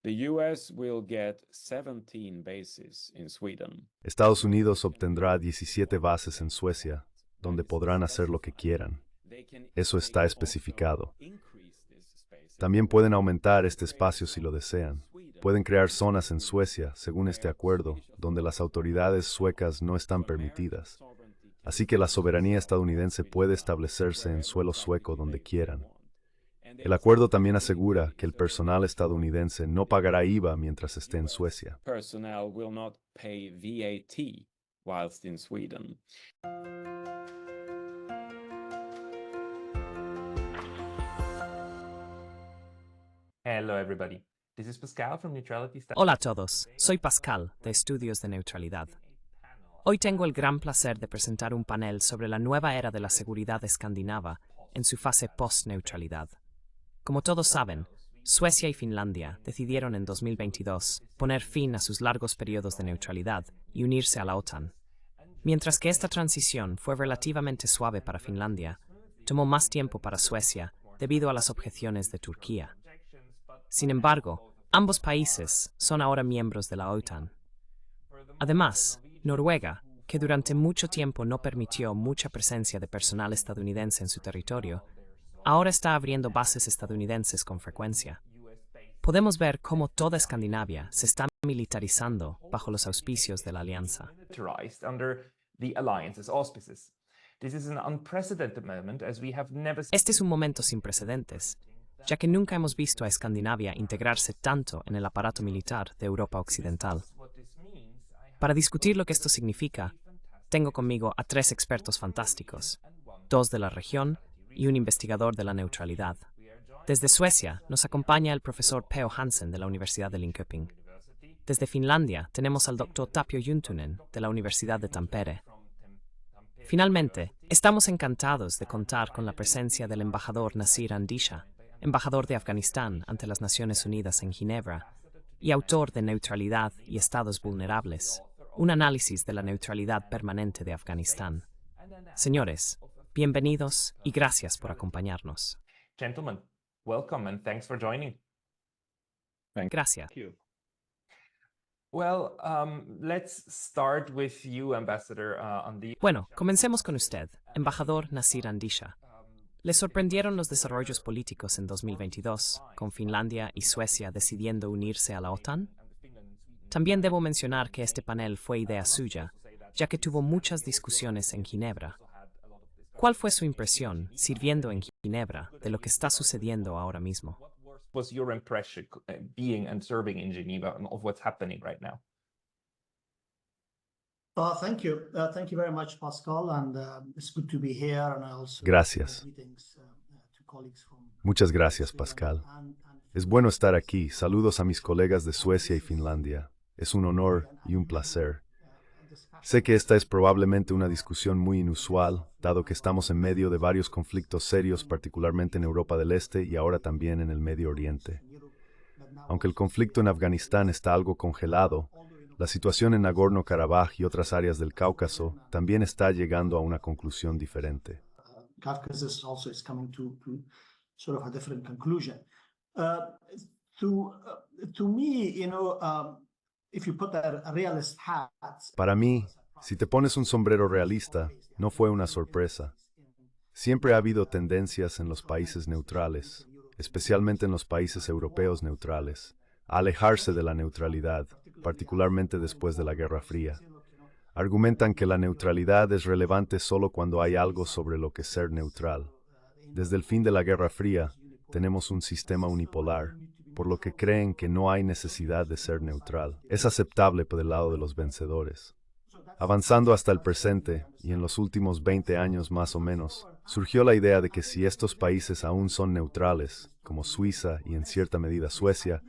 The US will get 17 bases in Sweden. Estados Unidos obtendrá 17 bases en Suecia, donde podrán hacer lo que quieran. Eso está especificado. También pueden aumentar este espacio si lo desean. Pueden crear zonas en Suecia, según este acuerdo, donde las autoridades suecas no están permitidas. Así que la soberanía estadounidense puede establecerse en suelo sueco donde quieran. El acuerdo también asegura que el personal estadounidense no pagará IVA mientras esté en Suecia. Personnel will not pay VAT whilst in Sweden. Hello everybody. This is Pascal from Neutrality Studies. Hola a todos, soy Pascal, de Estudios de Neutralidad. Hoy tengo el gran placer de presentar un panel sobre la nueva era de la seguridad escandinava en su fase post-neutralidad. Como todos saben, Suecia y Finlandia decidieron en 2022 poner fin a sus largos periodos de neutralidad y unirse a la OTAN. Mientras que esta transición fue relativamente suave para Finlandia, tomó más tiempo para Suecia debido a las objeciones de Turquía. Sin embargo, ambos países son ahora miembros de la OTAN. Además, Noruega, que durante mucho tiempo no permitió mucha presencia de personal estadounidense en su territorio, ahora está abriendo bases estadounidenses con frecuencia. Podemos ver cómo toda Escandinavia se está militarizando bajo los auspicios de la alianza. Este es un momento sin precedentes, ya que nunca hemos visto a Escandinavia integrarse tanto en el aparato militar de Europa Occidental. Para discutir lo que esto significa, tengo conmigo a 3 expertos fantásticos, 2 de la región y un investigador de la neutralidad. Desde Suecia nos acompaña el profesor P.O. Hansen de la Universidad de Linköping. Desde Finlandia tenemos al Dr. Tapio Juntunen de la Universidad de Tampere. Finalmente, estamos encantados de contar con la presencia del embajador Nasir Andisha, embajador de Afganistán ante las Naciones Unidas en Ginebra y autor de Neutralidad y Estados Vulnerables, un análisis de la neutralidad permanente de Afganistán. Señores, bienvenidos y gracias por acompañarnos. Gentlemen, welcome and thanks for joining. Gracias. Well, let's start with you, Ambassador, Bueno, comencemos con usted, embajador Nasir Andisha. ¿Le sorprendieron los desarrollos políticos en 2022, con Finlandia y Suecia decidiendo unirse a la OTAN? También debo mencionar que este panel fue idea suya, ya que tuvo muchas discusiones en Ginebra. ¿Cuál fue su impresión, sirviendo en Ginebra, de lo que está sucediendo ahora mismo? Was your impression being and serving in Geneva of what's happening right now? Thank you. Thank you very much, Pascal, and it's good to be here. And I also Gracias. to colleagues from Muchas gracias, Pascal. Es bueno estar aquí. Saludos a mis colegas de Suecia y Finlandia. Es un honor y un placer. Sé que esta es probablemente una discusión muy inusual, dado que estamos en medio de varios conflictos serios, particularmente en Europa del Este y ahora también en el Medio Oriente. Aunque el conflicto en Afganistán está algo congelado, la situación en Nagorno-Karabaj y otras áreas del Cáucaso también está llegando a una conclusión diferente. Caucasus also is coming to sort of a different conclusion. To me, if you put a realist hat. Para mí, si te pones un sombrero realista, no fue una sorpresa. Siempre ha habido tendencias en los países neutrales, especialmente en los países europeos neutrales, a alejarse de la neutralidad, particularmente después de la Guerra Fría. Argumentan que la neutralidad es relevante solo cuando hay algo sobre lo que ser neutral. Desde el fin de la Guerra Fría, tenemos un sistema unipolar, por lo que creen que no hay necesidad de ser neutral. Es aceptable por el lado de los vencedores. Avanzando hasta el presente, y en los últimos 20 años más o menos, surgió la idea de que si estos países aún son neutrales, como Suiza y en cierta medida Suecia,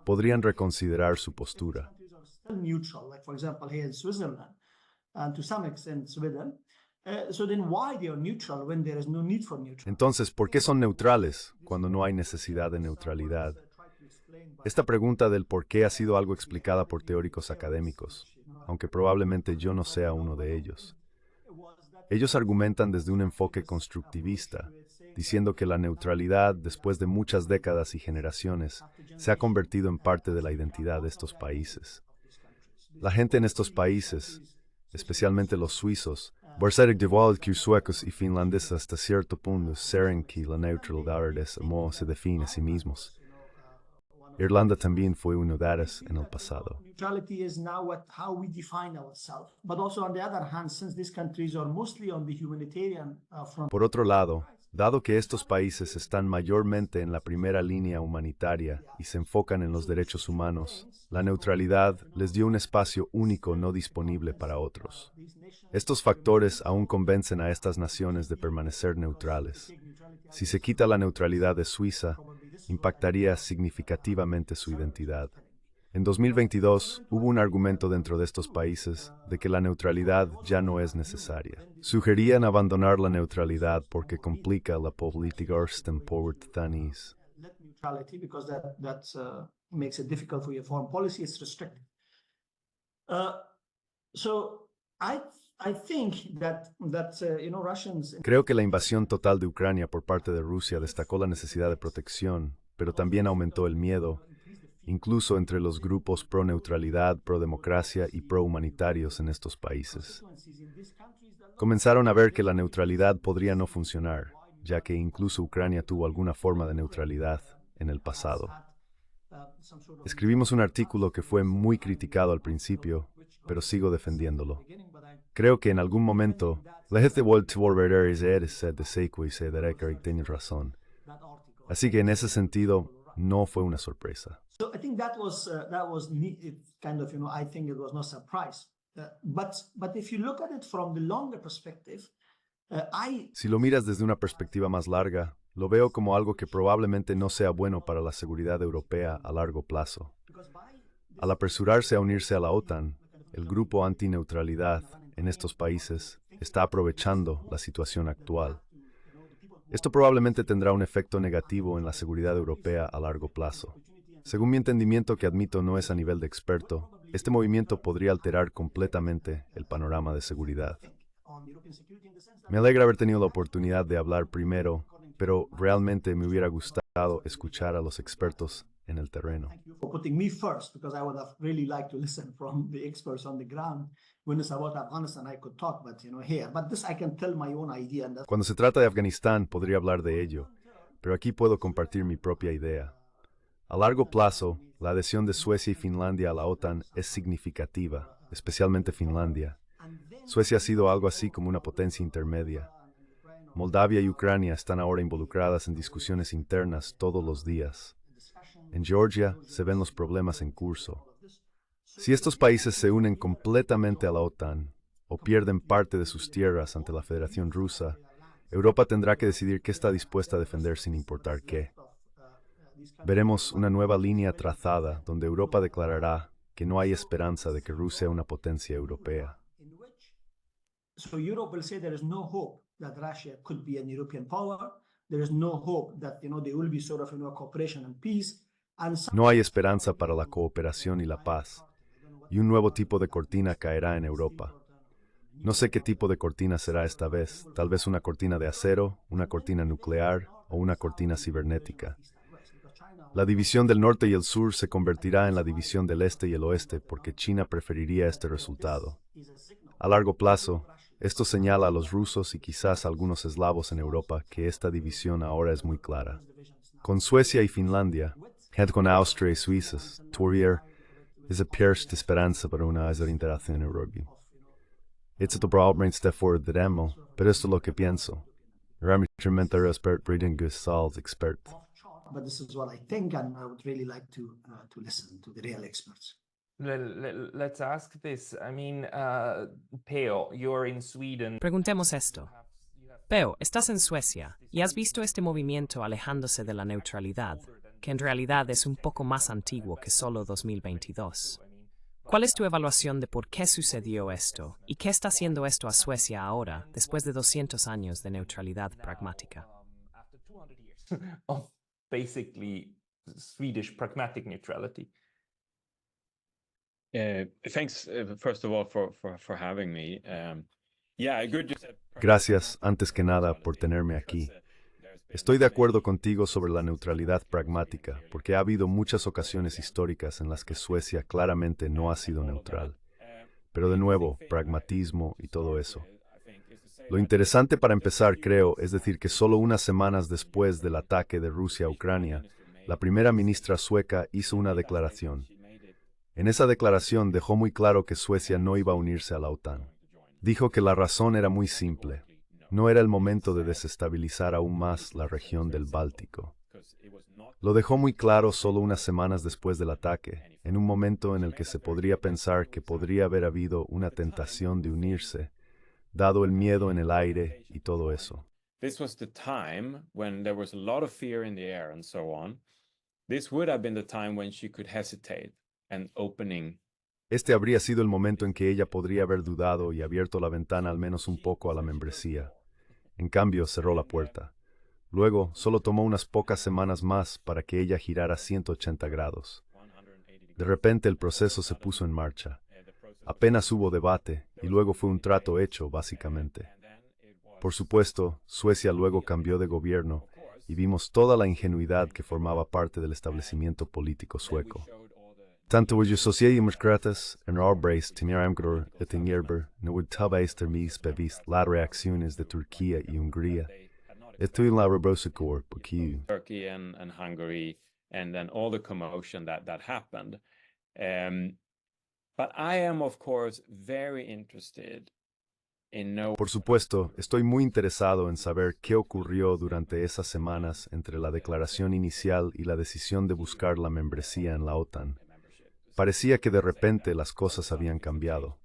podrían reconsiderar su postura. Entonces, ¿por qué son neutrales cuando no hay necesidad de neutralidad? Esta pregunta del por qué ha sido algo explicada por teóricos académicos, aunque probablemente yo no sea uno de ellos. Ellos argumentan desde un enfoque constructivista, diciendo que la neutralidad, después de muchas décadas y generaciones, se ha convertido en parte de la identidad de estos países. La gente en estos países, especialmente los suizos, de que suecos y finlandeses hasta cierto punto saben que la neutralidad es cómo se define a sí mismos. Irlanda también fue uno de ellos en el pasado. Neutrality is now how we define ourselves. But also on the other hand, since these countries are mostly on the humanitarian front. Por otro lado, dado que estos países están mayormente en la primera línea humanitaria y se enfocan en los derechos humanos, la neutralidad les dio un espacio único no disponible para otros. Estos factores aún convencen a estas naciones de permanecer neutrales. Si se quita la neutralidad de Suiza, impactaría significativamente su identidad. En 2022, hubo un argumento dentro de estos países de que la neutralidad ya no es necesaria. Sugerían abandonar la neutralidad porque complica la política exterior. Neutrality because that makes it difficult for your foreign policy. It's restrictive. So I think that Russians. Creo que la invasión total de Ucrania por parte de Rusia destacó la necesidad de protección, pero también aumentó el miedo, incluso entre los grupos pro-neutralidad, pro-democracia y pro-humanitarios en estos países. Comenzaron a ver que la neutralidad podría no funcionar, ya que incluso Ucrania tuvo alguna forma de neutralidad en el pasado. Escribimos un artículo que fue muy criticado al principio, pero sigo defendiéndolo. Creo que en algún momento, la gente volverá a ser de seco y se dará que tiene razón. Así que en ese sentido, no fue una sorpresa. So I think that was kind of, I think it was no surprise. But if you look at it from the longer perspective, Si lo miras desde una perspectiva más larga, lo veo como algo que probablemente no sea bueno para la seguridad europea a largo plazo. Al apresurarse a unirse a la OTAN, el grupo antineutralidad en estos países está aprovechando la situación actual. Esto probablemente tendrá un efecto negativo en la seguridad europea a largo plazo. Según mi entendimiento, que admito no es a nivel de experto, este movimiento podría alterar completamente el panorama de seguridad. Me alegra haber tenido la oportunidad de hablar primero, pero realmente me hubiera gustado escuchar a los expertos en el terreno. for putting me first, because I would have really liked to listen from the experts on the ground. When it's about Afghanistan, I could talk, but here. But this I can tell my own idea. And Cuando se trata de Afganistán, podría hablar de ello, pero aquí puedo compartir mi propia idea. A largo plazo, la adhesión de Suecia y Finlandia a la OTAN es significativa, especialmente Finlandia. Suecia ha sido algo así como una potencia intermedia. Moldavia y Ucrania están ahora involucradas en discusiones internas todos los días. En Georgia se ven los problemas en curso. Si estos países se unen completamente a la OTAN o pierden parte de sus tierras ante la Federación Rusa, Europa tendrá que decidir qué está dispuesta a defender sin importar qué. Veremos una nueva línea trazada donde Europa declarará que no hay esperanza de que Rusia sea una potencia europea. So Europe will say there is no hope that Russia could be an European power. There is no hope that there will be sort of cooperation and peace. No hay esperanza para la cooperación y la paz, y un nuevo tipo de cortina caerá en Europa. No sé qué tipo de cortina será esta vez, tal vez una cortina de acero, una cortina nuclear o una cortina cibernética. La división del norte y el sur se convertirá en la división del este y el oeste porque China preferiría este resultado. A largo plazo, esto señala a los rusos y quizás a algunos eslavos en Europa que esta división ahora es muy clara. Con Suecia y Finlandia, con Austria y Suiza, Turier es de esperanza para una desorientación en Europa. It's a problem for the demo, pero esto es lo que pienso. Realmente expert breeding Sal's expert. But this is what I think, and I would really like to listen to the real experts. Let's ask this. I mean, Peo, you're in Sweden. Preguntemos esto. Peo, estás en Suecia y has visto este movimiento alejándose de la neutralidad, que en realidad es un poco más antiguo que solo 2022. ¿Cuál es tu evaluación de por qué sucedió esto y qué está haciendo esto a Suecia ahora, después de 200 años de neutralidad pragmática? After 200 years of basically Swedish pragmatic neutrality. Thanks, first of all, for having me. Yeah, good. Gracias, antes que nada, por tenerme aquí. Estoy de acuerdo contigo sobre la neutralidad pragmática, porque ha habido muchas ocasiones históricas en las que Suecia claramente no ha sido neutral. Pero de nuevo, pragmatismo y todo eso. Lo interesante para empezar, creo, es decir que solo unas semanas después del ataque de Rusia a Ucrania, la primera ministra sueca hizo una declaración. En esa declaración dejó muy claro que Suecia no iba a unirse a la OTAN. Dijo que la razón era muy simple. No era el momento de desestabilizar aún más la región del Báltico. Lo dejó muy claro solo unas semanas después del ataque, en un momento en el que se podría pensar que podría haber habido una tentación de unirse, dado el miedo en el aire y todo eso. This was the time when there was a lot of fear in the air and so on. This would have been the time when she could hesitate and opening. Este habría sido el momento en que ella podría haber dudado y abierto la ventana al menos un poco a la membresía. En cambio, cerró la puerta. Luego, solo tomó unas pocas semanas más para que ella girara 180 grados. De repente el proceso se puso en marcha. Apenas hubo debate y luego fue un trato hecho, básicamente. Por supuesto, Suecia luego cambió de gobierno y vimos toda la ingenuidad que formaba parte del establecimiento político sueco. Tanto el Socialdemokratas en Arbreis Timirhamgur et Ingerber no would tabeister mis bevis las reacciones de Turquía y Hungría. Estoy en la rebrosicor porque Turkey and Hungary, and then all the commotion that happened. But I am, of course, very interested in knowing. Por supuesto, estoy muy interesado en saber qué ocurrió durante esas semanas entre la declaración inicial y la decisión de buscar la membresía en la OTAN. Parecía que de repente las cosas habían cambiado.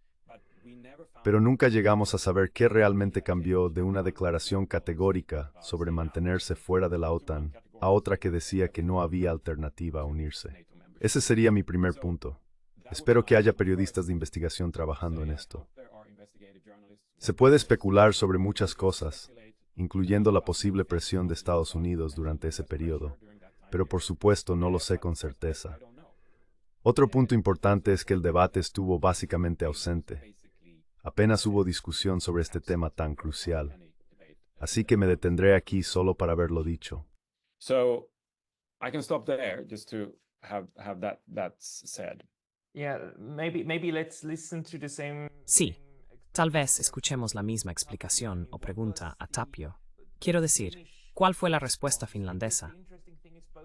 Pero nunca llegamos a saber qué realmente cambió de una declaración categórica sobre mantenerse fuera de la OTAN a otra que decía que no había alternativa a unirse. Ese sería mi primer punto. Espero que haya periodistas de investigación trabajando en esto. Se puede especular sobre muchas cosas, incluyendo la posible presión de Estados Unidos durante ese periodo, pero por supuesto no lo sé con certeza. Otro punto importante es que el debate estuvo básicamente ausente. Apenas hubo discusión sobre este tema tan crucial. Así que me detendré aquí solo para haberlo dicho. So I can stop there just to have that's said. Yeah, maybe let's listen to the same. Sí, tal vez escuchemos la misma explicación o pregunta a Tapio. Quiero decir, ¿cuál fue la respuesta finlandesa?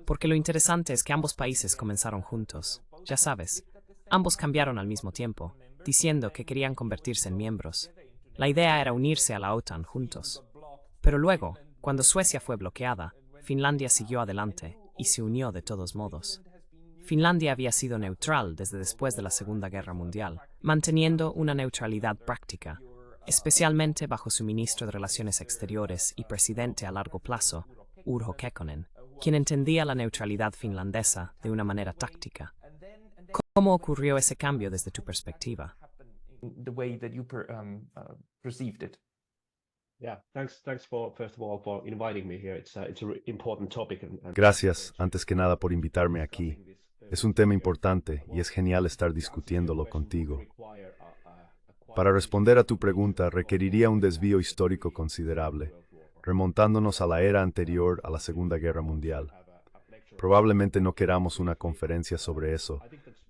Porque lo interesante es que ambos países comenzaron juntos. Ya sabes, ambos cambiaron al mismo tiempo, diciendo que querían convertirse en miembros. La idea era unirse a la OTAN juntos. Pero luego, cuando Suecia fue bloqueada, Finlandia siguió adelante y se unió de todos modos. Finlandia había sido neutral desde después de la Segunda Guerra Mundial, manteniendo una neutralidad práctica, especialmente bajo su ministro de Relaciones Exteriores y presidente a largo plazo, Urho Kekkonen, quien entendía la neutralidad finlandesa de una manera táctica. ¿Cómo ocurrió ese cambio desde tu perspectiva? The way that you perceived it. Yeah, thanks for first of all for inviting me here. It's a important topic. Gracias, antes que nada, por invitarme aquí. Es un tema importante y es genial estar discutiéndolo contigo. Para responder a tu pregunta, requeriría un desvío histórico considerable, remontándonos a la era anterior a la Segunda Guerra Mundial. Probablemente no queramos una conferencia sobre eso,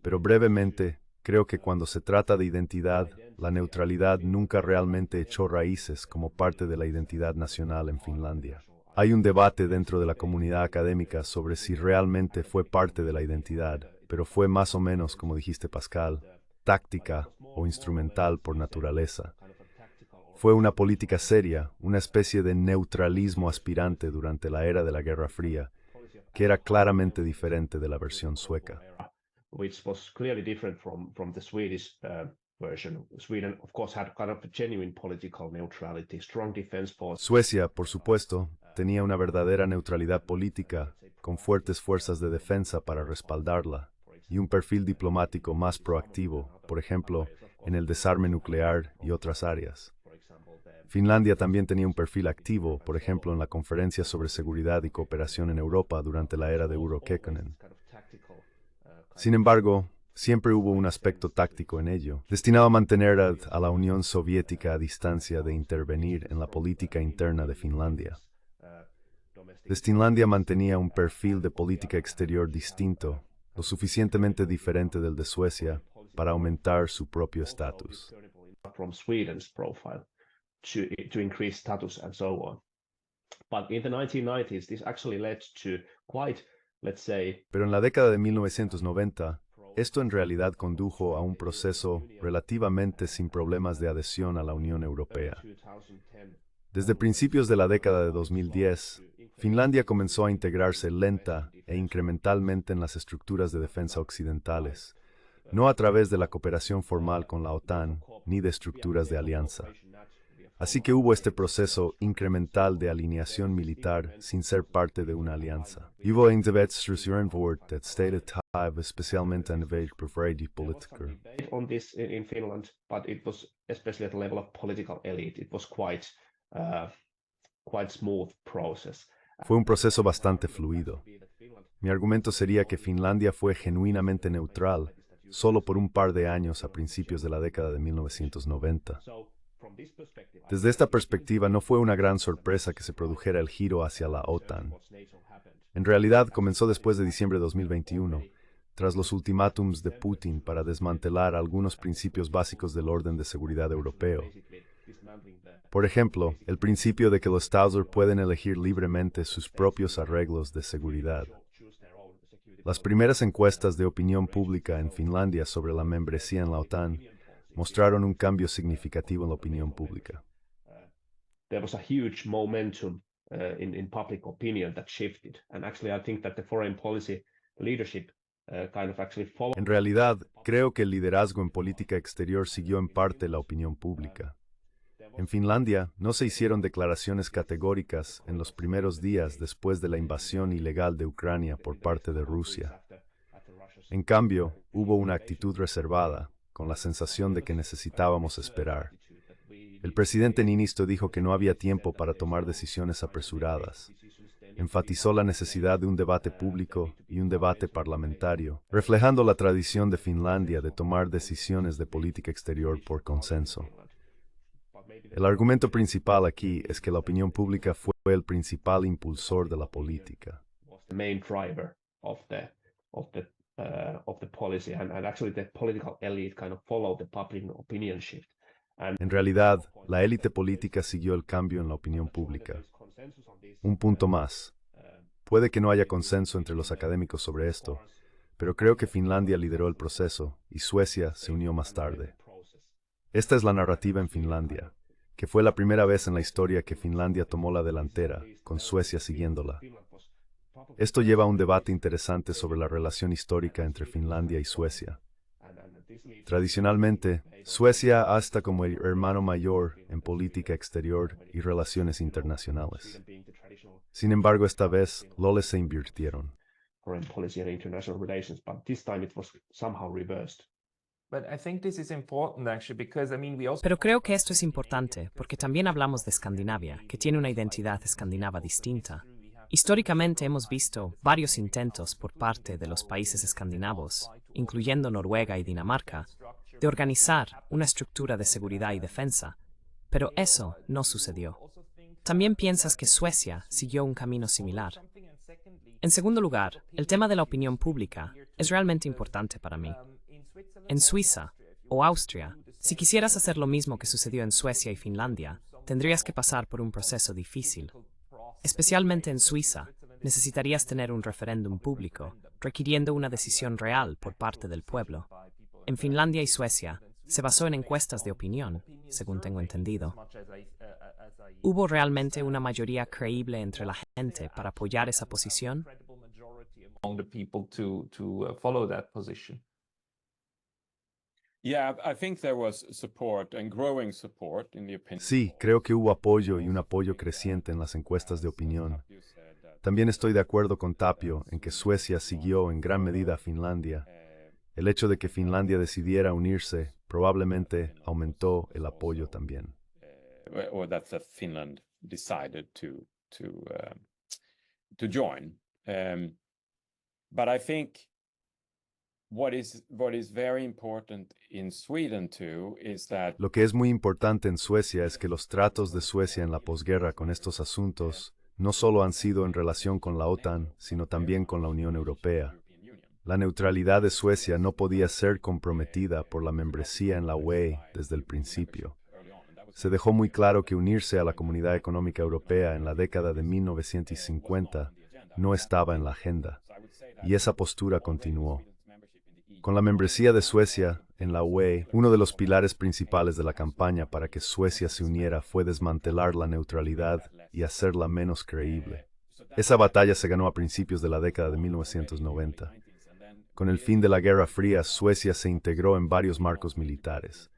pero brevemente, creo que cuando se trata de identidad, la neutralidad nunca realmente echó raíces como parte de la identidad nacional en Finlandia. Hay un debate dentro de la comunidad académica sobre si realmente fue parte de la identidad, pero fue más o menos, como dijiste Pascal, táctica o instrumental por naturaleza. Fue una política seria, una especie de neutralismo aspirante durante la era de la Guerra Fría, que era claramente diferente de la versión sueca. Which was clearly different from the Swedish version. Sweden, of course, had kind of a genuine political neutrality, strong defense force. Suecia, por supuesto, tenía una verdadera neutralidad política, con fuertes fuerzas de defensa para respaldarla, y un perfil diplomático más proactivo, por ejemplo, en el desarme nuclear y otras áreas. Finlandia también tenía un perfil activo, por ejemplo, en la Conferencia sobre Seguridad y Cooperación en Europa durante la era de Urho Kekkonen. Sin embargo, siempre hubo un aspecto táctico en ello, destinado a mantener a la Unión Soviética a distancia de intervenir en la política interna de Finlandia. Finlandia mantenía un perfil de política exterior distinto, lo suficientemente diferente del de Suecia para aumentar su propio estatus. From Sweden's profile to increase status and so on. But in the 1990s, this actually led to quite, let's say, Pero en la década de 1990, esto en realidad condujo a un proceso relativamente sin problemas de adhesión a la Unión Europea. Desde principios de la década de 2010, Finlandia comenzó a integrarse lenta e incrementalmente en las estructuras de defensa occidentales, no a través de la cooperación formal con la OTAN ni de estructuras de alianza. Así que hubo este proceso incremental de alineación militar sin ser parte de una alianza. Hubo indebatstructuren that stated have especialmente a nivel preferred político. On this in Finland, but it was especially at the level of political elite. It was quite smooth process. Fue un proceso bastante fluido. Mi argumento sería que Finlandia fue genuinamente neutral solo por un par de años a principios de la década de 1990. Desde esta perspectiva no fue una gran sorpresa que se produjera el giro hacia la OTAN. En realidad comenzó después de diciembre de 2021, tras los ultimátums de Putin para desmantelar algunos principios básicos del orden de seguridad europeo. Por ejemplo, el principio de que los Estados pueden elegir libremente sus propios arreglos de seguridad. Las primeras encuestas de opinión pública en Finlandia sobre la membresía en la OTAN mostraron un cambio significativo en la opinión pública. There was a huge momentum in public opinion that shifted, and actually I think that the foreign policy leadership kind of actually followed. En realidad, creo que el liderazgo en política exterior siguió en parte la opinión pública. En Finlandia no se hicieron declaraciones categóricas en los primeros días después de la invasión ilegal de Ucrania por parte de Rusia. En cambio, hubo una actitud reservada, con la sensación de que necesitábamos esperar. El presidente Niinistö dijo que no había tiempo para tomar decisiones apresuradas. Enfatizó la necesidad de un debate público y un debate parlamentario, reflejando la tradición de Finlandia de tomar decisiones de política exterior por consenso. El argumento principal aquí es que la opinión pública fue el principal impulsor de la política. The main driver of the policy, and actually the political elite kind of followed the public opinion shift. En realidad, la élite política siguió el cambio en la opinión pública. Un punto más. Puede que no haya consenso entre los académicos sobre esto, pero creo que Finlandia lideró el proceso y Suecia se unió más tarde. Esta es la narrativa en Finlandia, que fue la primera vez en la historia que Finlandia tomó la delantera, con Suecia siguiéndola. Esto lleva a un debate interesante sobre la relación histórica entre Finlandia y Suecia. Tradicionalmente, Suecia hasta como el hermano mayor en política exterior y relaciones internacionales. Sin embargo, esta vez, roles se invirtieron. Foreign policy and international relations, but this time it was somehow reversed. But I think this is important actually because we also Pero creo que esto es importante porque también hablamos de Escandinavia, que tiene una identidad escandinava distinta. Históricamente hemos visto varios intentos por parte de los países escandinavos, incluyendo Noruega y Dinamarca, de organizar una estructura de seguridad y defensa, pero eso no sucedió. También piensas que Suecia siguió un camino similar. En segundo lugar, el tema de la opinión pública es realmente importante para mí. En Suiza o Austria, si quisieras hacer lo mismo que sucedió en Suecia y Finlandia, tendrías que pasar por un proceso difícil. Especialmente en Suiza, necesitarías tener un referéndum público, requiriendo una decisión real por parte del pueblo. En Finlandia y Suecia, se basó en encuestas de opinión, según tengo entendido. ¿Hubo realmente una mayoría creíble entre la gente para apoyar esa posición? among the people to follow that position. Yeah, I think there was support and growing support in the opinion. Sí, creo que hubo apoyo y un apoyo creciente en las encuestas de opinión. También estoy de acuerdo con Tapio en que Suecia siguió en gran medida a Finlandia. El hecho de que Finlandia decidiera unirse probablemente aumentó el apoyo también. Or that Finland decided to join. But I think what is very important in Sweden too is that Lo que es muy importante en Suecia es que los tratos de Suecia en la posguerra con estos asuntos no solo han sido en relación con la OTAN, sino también con la Unión Europea. La neutralidad de Suecia no podía ser comprometida por la membresía en la UE desde el principio. Se dejó muy claro que unirse a la Comunidad Económica Europea en la década de 1950 no estaba en la agenda, y esa postura continuó. Con la membresía de Suecia en la UE, uno de los pilares principales de la campaña para que Suecia se uniera fue desmantelar la neutralidad y hacerla menos creíble. Esa batalla se ganó a principios de la década de 1990. Con el fin de la Guerra Fría, Suecia se integró en varios marcos militares.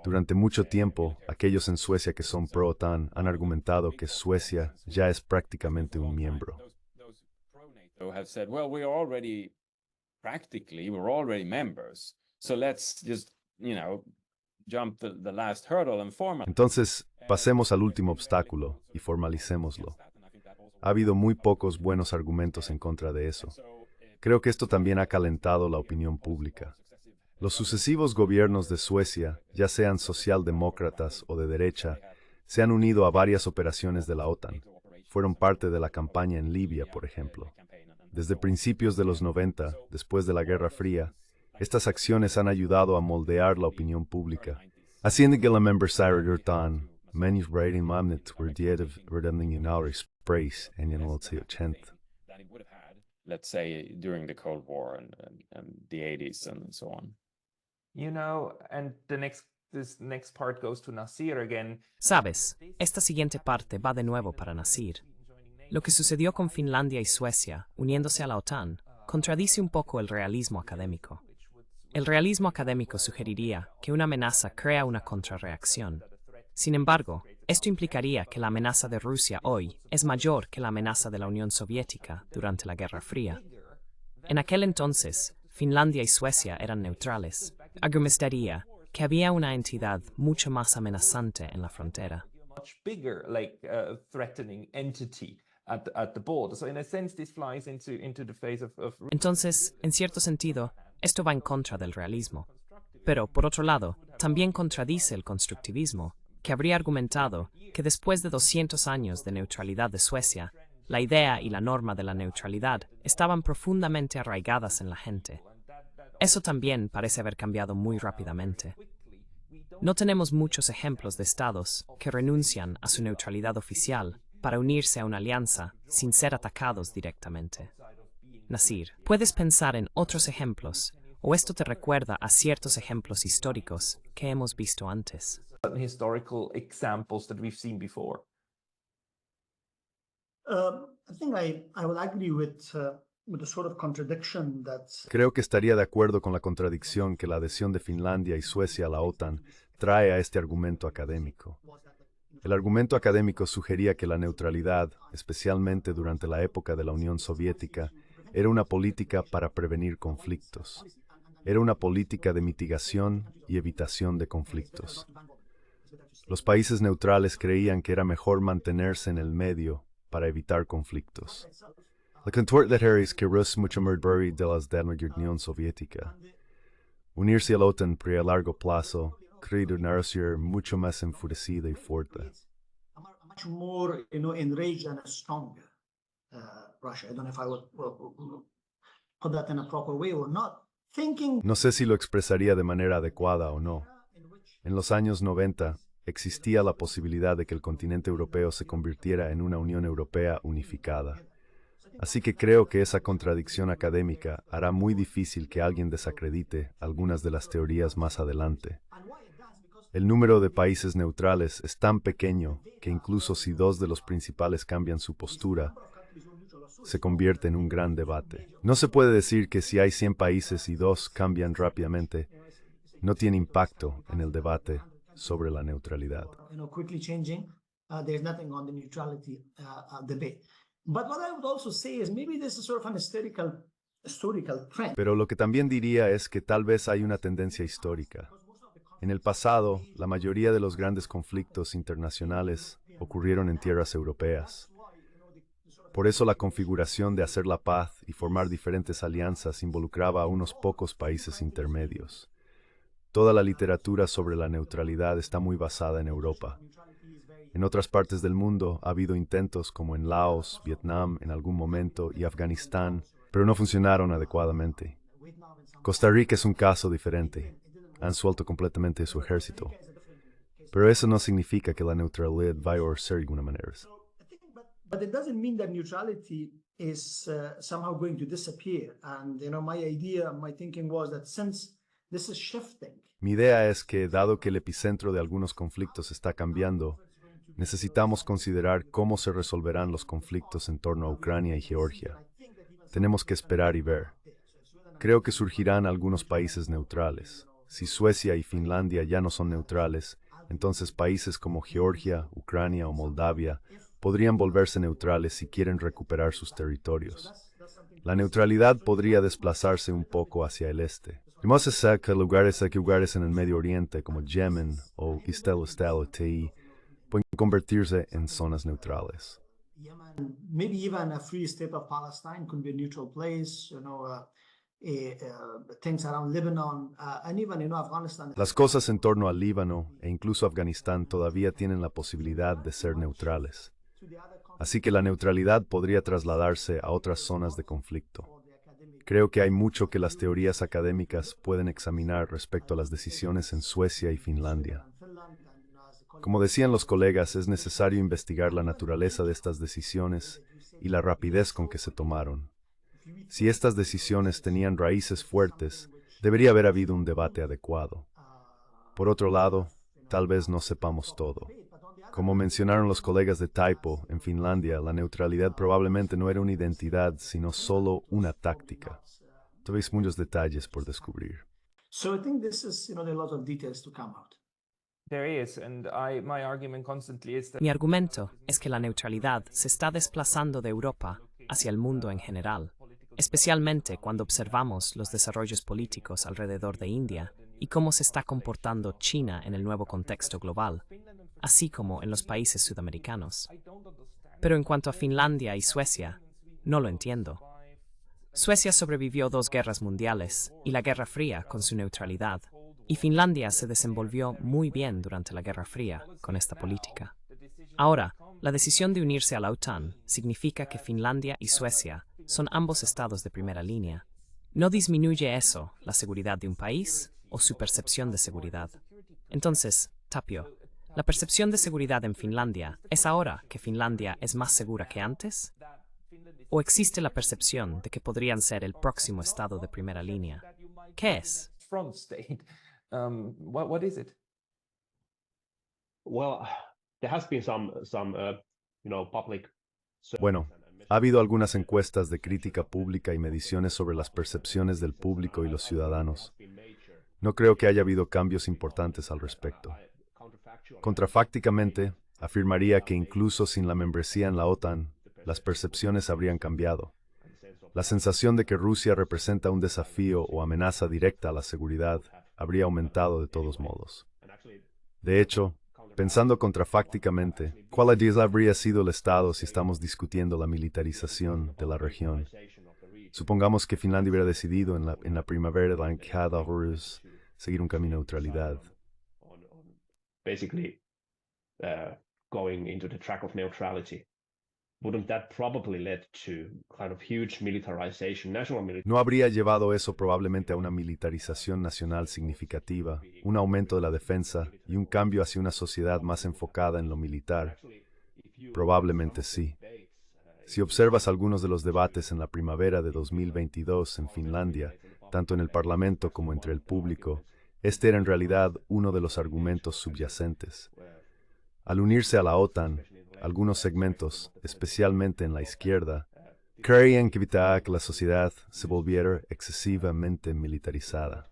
Durante mucho tiempo, aquellos en Suecia que son pro-OTAN han argumentado que Suecia ya es prácticamente un miembro. Have said, well, we're already members, so let's just, jump the last hurdle and form. Entonces, pasemos al último obstáculo y formalicémoslo. Ha habido muy pocos buenos argumentos en contra de eso. Creo que esto también ha calentado la opinión pública. Los sucesivos gobiernos de Suecia, ya sean socialdemócratas o de derecha, se han unido a varias operaciones de la OTAN. Fueron parte de la campaña en Libia, por ejemplo. Desde principios de los 90, después de la Guerra Fría, estas acciones han ayudado a moldear la opinión pública, haciendo que la membresía de OTAN, menos regelmässigt redunding in our express en el 80. Let's say during the Cold War and the 80s and so on. And this next part goes to Nasir again. Sabes, esta siguiente parte va de nuevo para Nasir. Lo que sucedió con Finlandia y Suecia, uniéndose a la OTAN, contradice un poco el realismo académico. El realismo académico sugeriría que una amenaza crea una contrarreacción. Sin embargo, esto implicaría que la amenaza de Rusia hoy es mayor que la amenaza de la Unión Soviética durante la Guerra Fría. En aquel entonces, Finlandia y Suecia eran neutrales. Argumentaría que había una entidad mucho más amenazante en la frontera. Much bigger, threatening entity at the border. So in a sense, this flies into the face of Entonces, en cierto sentido, esto va en contra del realismo. Pero, por otro lado, también contradice el constructivismo, que habría argumentado que después de 200 años de neutralidad de Suecia, la idea y la norma de la neutralidad estaban profundamente arraigadas en la gente. Eso también parece haber cambiado muy rápidamente. No tenemos muchos ejemplos de estados que renuncian a su neutralidad oficial para unirse a una alianza sin ser atacados directamente. Nasir, ¿puedes pensar en otros ejemplos, o esto te recuerda a ciertos ejemplos históricos que hemos visto antes? Historical examples that we've seen before. I think I would agree with the sort of contradiction that Creo que estaría de acuerdo con la contradicción que la adhesión de Finlandia y Suecia a la OTAN trae a este argumento académico. El argumento académico sugería que la neutralidad, especialmente durante la época de la Unión Soviética, era una política para prevenir conflictos. Era una política de mitigación y evitación de conflictos. Los países neutrales creían que era mejor mantenerse en el medio para evitar conflictos. La contortleteris que Rus mucho merdbury de las de la Unión Soviética. Unirse a la OTAN pre a largo plazo, credo ser mucho más enfurecida y fuerte. much more, enraged and strong Russia. I don't know if I would put that in a proper way or not. Thinking No sé si lo expresaría de manera adecuada o no. En los años 90, existía la posibilidad de que el continente europeo se convirtiera en una Unión Europea unificada. Así que creo que esa contradicción académica hará muy difícil que alguien desacredite algunas de las teorías más adelante. El número de países neutrales es tan pequeño que incluso si dos de los principales cambian su postura, se convierte en un gran debate. No se puede decir que si hay 100 países y dos cambian rápidamente, no tiene impacto en el debate sobre la neutralidad. quickly changing, there's nothing on the neutrality debate. But what I would also say is maybe this is sort of an historical trend. Pero lo que también diría es que tal vez hay una tendencia histórica. En el pasado, la mayoría de los grandes conflictos internacionales ocurrieron en tierras europeas. Por eso la configuración de hacer la paz y formar diferentes alianzas involucraba a unos pocos países intermedios. Toda la literatura sobre la neutralidad está muy basada en Europa. En otras partes del mundo ha habido intentos como en Laos, Vietnam en algún momento y Afganistán, pero no funcionaron adecuadamente. Costa Rica es un caso diferente. Han suelto completamente su ejército. Pero eso no significa que la neutralidad vaya a ser de alguna manera. But it doesn't mean that neutrality is somehow going to disappear. And my idea, my thinking was that since this is shifting. Mi idea es que, dado que el epicentro de algunos conflictos está cambiando, necesitamos considerar cómo se resolverán los conflictos en torno a Ucrania y Georgia. Tenemos que esperar y ver. Creo que surgirán algunos países neutrales. Si Suecia y Finlandia ya no son neutrales, entonces países como Georgia, Ucrania o Moldavia podrían volverse neutrales si quieren recuperar sus territorios. La neutralidad podría desplazarse un poco hacia el este. Hemos visto que lugares en el Medio Oriente como Yemen o Israel pueden convertirse en zonas neutrales. Yemen, maybe even a free state of Palestine could be a neutral place, things around Lebanon, and even, Afghanistan. Las cosas en torno al Líbano e incluso Afganistán todavía tienen la posibilidad de ser neutrales. Así que la neutralidad podría trasladarse a otras zonas de conflicto. Creo que hay mucho que las teorías académicas pueden examinar respecto a las decisiones en Suecia y Finlandia. Como decían los colegas, es necesario investigar la naturaleza de estas decisiones y la rapidez con que se tomaron. Si estas decisiones tenían raíces fuertes, debería haber habido un debate adecuado. Por otro lado, tal vez no sepamos todo. Como mencionaron los colegas de Taipo, en Finlandia, la neutralidad probablemente no era una identidad, sino solo una táctica. Todavía hay muchos detalles por descubrir. So I think this is, there are a lot of details to come out. There is, and my argument constantly is that Mi argumento es que la neutralidad se está desplazando de Europa hacia el mundo en general, especialmente cuando observamos los desarrollos políticos alrededor de India y cómo se está comportando China en el nuevo contexto global, así como en los países sudamericanos. Pero en cuanto a Finlandia y Suecia, no lo entiendo. Suecia sobrevivió 2 guerras mundiales y la Guerra Fría con su neutralidad, y Finlandia se desenvolvió muy bien durante la Guerra Fría con esta política. Ahora, la decisión de unirse a la OTAN significa que Finlandia y Suecia son ambos estados de primera línea. ¿No disminuye eso la seguridad de un país o su percepción de seguridad? Entonces, Tapio, ¿la percepción de seguridad en Finlandia es ahora que Finlandia es más segura que antes? ¿O existe la percepción de que podrían ser el próximo estado de primera línea? ¿Qué es? front state. What is it? Well, there has been some public. Bueno, ha habido algunas encuestas de crítica pública y mediciones sobre las percepciones del público y los ciudadanos. No creo que haya habido cambios importantes al respecto. Contrafácticamente, afirmaría que incluso sin la membresía en la OTAN, las percepciones habrían cambiado. La sensación de que Rusia representa un desafío o amenaza directa a la seguridad habría aumentado de todos modos. De hecho, pensando contrafácticamente, ¿cuál habría sido el estado si estamos discutiendo la militarización de la región? Supongamos que Finlandia hubiera decidido en la primavera de la Horus seguir un camino de neutralidad. Basically, going into the track of neutrality. Wouldn't that probably lead to kind of huge militarization, national militarization? ¿No habría llevado eso probablemente a una militarización nacional significativa, un aumento de la defensa y un cambio hacia una sociedad más enfocada en lo militar? Probablemente sí. Si observas algunos de los debates en la primavera de 2022 en Finlandia, tanto en el Parlamento como entre el público, este era en realidad uno de los argumentos subyacentes. Al unirse a la OTAN, algunos segmentos, especialmente en la izquierda, creían que evitaba que la sociedad se volviera excesivamente militarizada.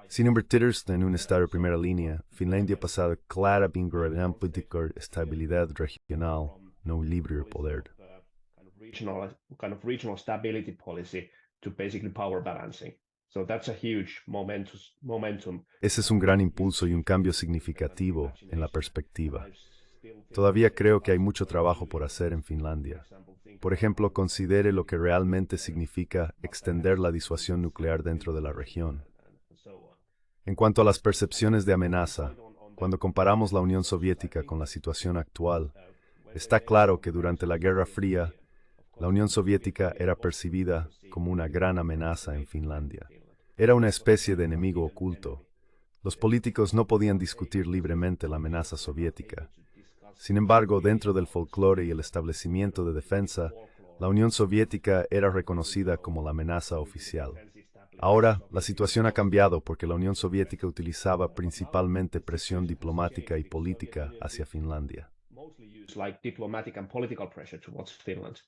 Sin invertirse en un estado de primera línea, Finlandia pasaba clara gran política de estabilidad regional, no libre de poder. Regional stability policy to basically power balancing. So that's a huge momentum. Ese es un gran impulso y un cambio significativo en la perspectiva. Todavía creo que hay mucho trabajo por hacer en Finlandia. Por ejemplo, considere lo que realmente significa extender la disuasión nuclear dentro de la región. En cuanto a las percepciones de amenaza, Cuando comparamos la Unión Soviética con la situación actual, está claro que durante la Guerra Fría, la Unión Soviética era percibida como una gran amenaza en Finlandia. Era una especie de enemigo oculto. Los políticos no podían discutir libremente la amenaza soviética. Sin embargo, dentro del folclore y el establecimiento de defensa, la Unión Soviética era reconocida como la amenaza oficial. Ahora, la situación ha cambiado porque la Unión Soviética utilizaba principalmente presión diplomática y política hacia Finlandia. Like diplomatic and political pressure towards Finland.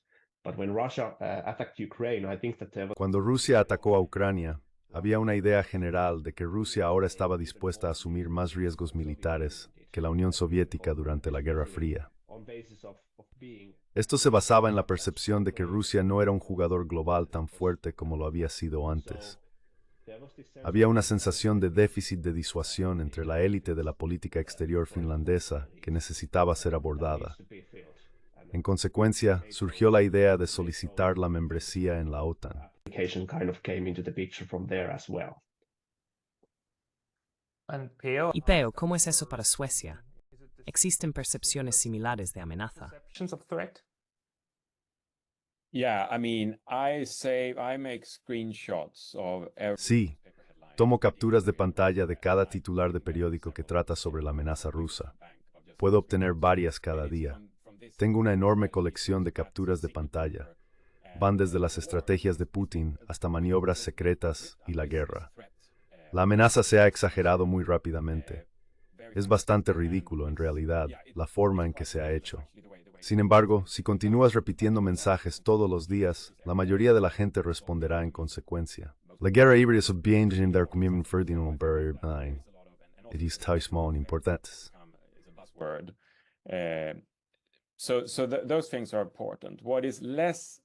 But when Russia attacked Ukraine, I think that there was Cuando Rusia atacó a Ucrania, había una idea general de que Rusia ahora estaba dispuesta a asumir más riesgos militares que la Unión Soviética durante la Guerra Fría. on basis of being Esto se basaba en la percepción de que Rusia no era un jugador global tan fuerte como lo había sido antes. Había una sensación de déficit de disuasión entre la élite de la política exterior finlandesa que necesitaba ser abordada. En consecuencia, surgió la idea de solicitar la membresía en la OTAN. communication kind of came into the picture from there as well. And Peo, Y Peo, ¿cómo es eso para Suecia? ¿Existen percepciones similares de amenaza? perceptions of threat? Yeah, I mean, I make screenshots of every Sí, tomo capturas de pantalla de cada titular de periódico que trata sobre la amenaza rusa. Puedo obtener varias cada día. Tengo una enorme colección de capturas de pantalla. Van desde las estrategias de Putin hasta maniobras secretas y la guerra. La amenaza se ha exagerado muy rápidamente. Es bastante ridículo, en realidad, la forma en que se ha hecho. Sin embargo, si continúas repitiendo mensajes todos los días, la mayoría de la gente responderá en consecuencia. La guerra híbrida es bien en der común Ferdinand Bergheim. It is tan small importantes. is a buzzword. Those things are important. What is less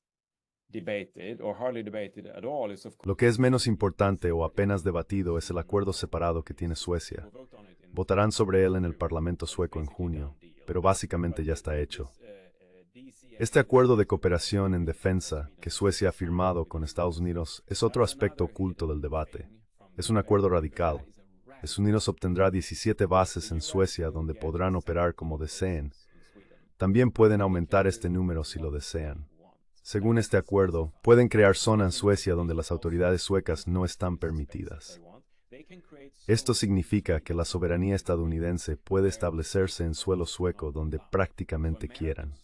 debated or hardly debated at all is, of course, Lo que es menos importante o apenas debatido es el acuerdo separado que tiene Suecia. Votarán sobre él en el Parlamento sueco en junio, pero básicamente ya está hecho. Este acuerdo de cooperación en defensa que Suecia ha firmado con Estados Unidos es otro aspecto oculto del debate. Es un acuerdo radical. Estados Unidos obtendrá 17 bases en Suecia donde podrán operar como deseen. También pueden aumentar este número si lo desean. Según este acuerdo, pueden crear zona en Suecia donde las autoridades suecas no están permitidas. Esto significa que la soberanía estadounidense puede establecerse en suelo sueco donde prácticamente quieran.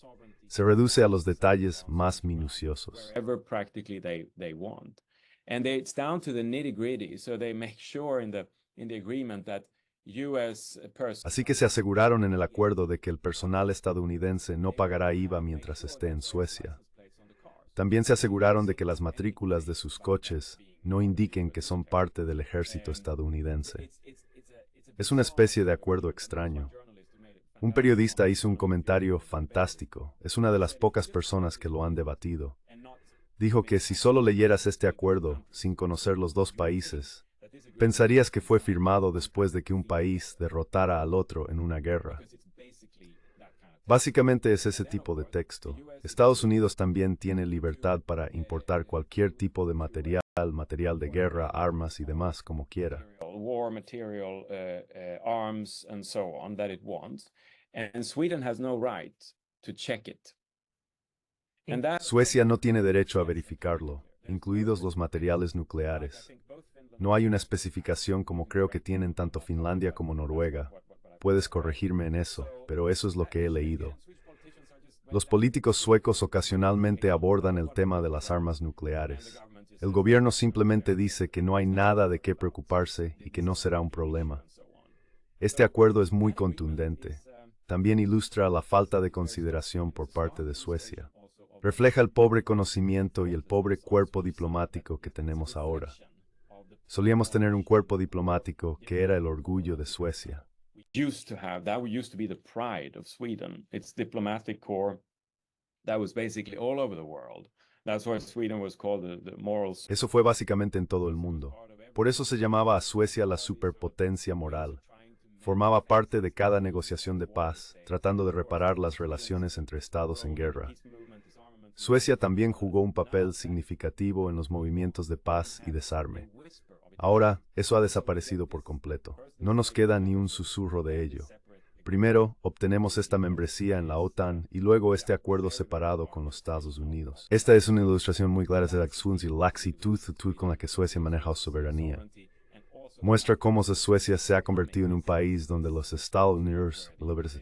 Se reduce a los detalles más minuciosos. wherever practically they want. And it's down to the nitty-gritty, so they make sure in the agreement that US persons Así que se aseguraron en el acuerdo de que el personal estadounidense no pagará IVA mientras esté en Suecia. También se aseguraron de que las matrículas de sus coches no indiquen que son parte del ejército estadounidense. Es una especie de acuerdo extraño. Un periodista hizo un comentario fantástico. Es una de las pocas personas que lo han debatido. Dijo que si solo leyeras este acuerdo sin conocer los dos países, pensarías que fue firmado después de que un país derrotara al otro en una guerra. Básicamente es ese tipo de texto. Estados Unidos también tiene libertad para importar cualquier tipo de material de guerra, armas y demás como quiera. war material, arms, and so on that it wants, and Sweden has no right to check it. And that Suecia no tiene derecho a verificarlo, incluidos los materiales nucleares. No hay una especificación como creo que tienen tanto Finlandia como Noruega. Puedes corregirme en eso, pero eso es lo que he leído. Los políticos suecos ocasionalmente abordan el tema de las armas nucleares. El gobierno simplemente dice que no hay nada de qué preocuparse y que no será un problema. Este acuerdo es muy contundente. También ilustra la falta de consideración por parte de Suecia. Refleja el pobre conocimiento y el pobre cuerpo diplomático que tenemos ahora. Solíamos tener un cuerpo diplomático que era el orgullo de Suecia. used to have, that used to be the pride of Sweden. Its diplomatic corps that was basically all over the world. That's why Sweden was called the moral. Eso fue básicamente en todo el mundo. Por eso se llamaba a Suecia la superpotencia moral. Formaba parte de cada negociación de paz, tratando de reparar las relaciones entre estados en guerra. Suecia también jugó un papel significativo en los movimientos de paz y desarme. Ahora, eso ha desaparecido por completo. No nos queda ni un susurro de ello. Primero, obtenemos esta membresía en la OTAN y luego este acuerdo separado con los Estados Unidos. Esta es una ilustración muy clara de la laxitud con la que Suecia maneja su soberanía. Muestra cómo Suecia se ha convertido en un país donde los Estados Unidos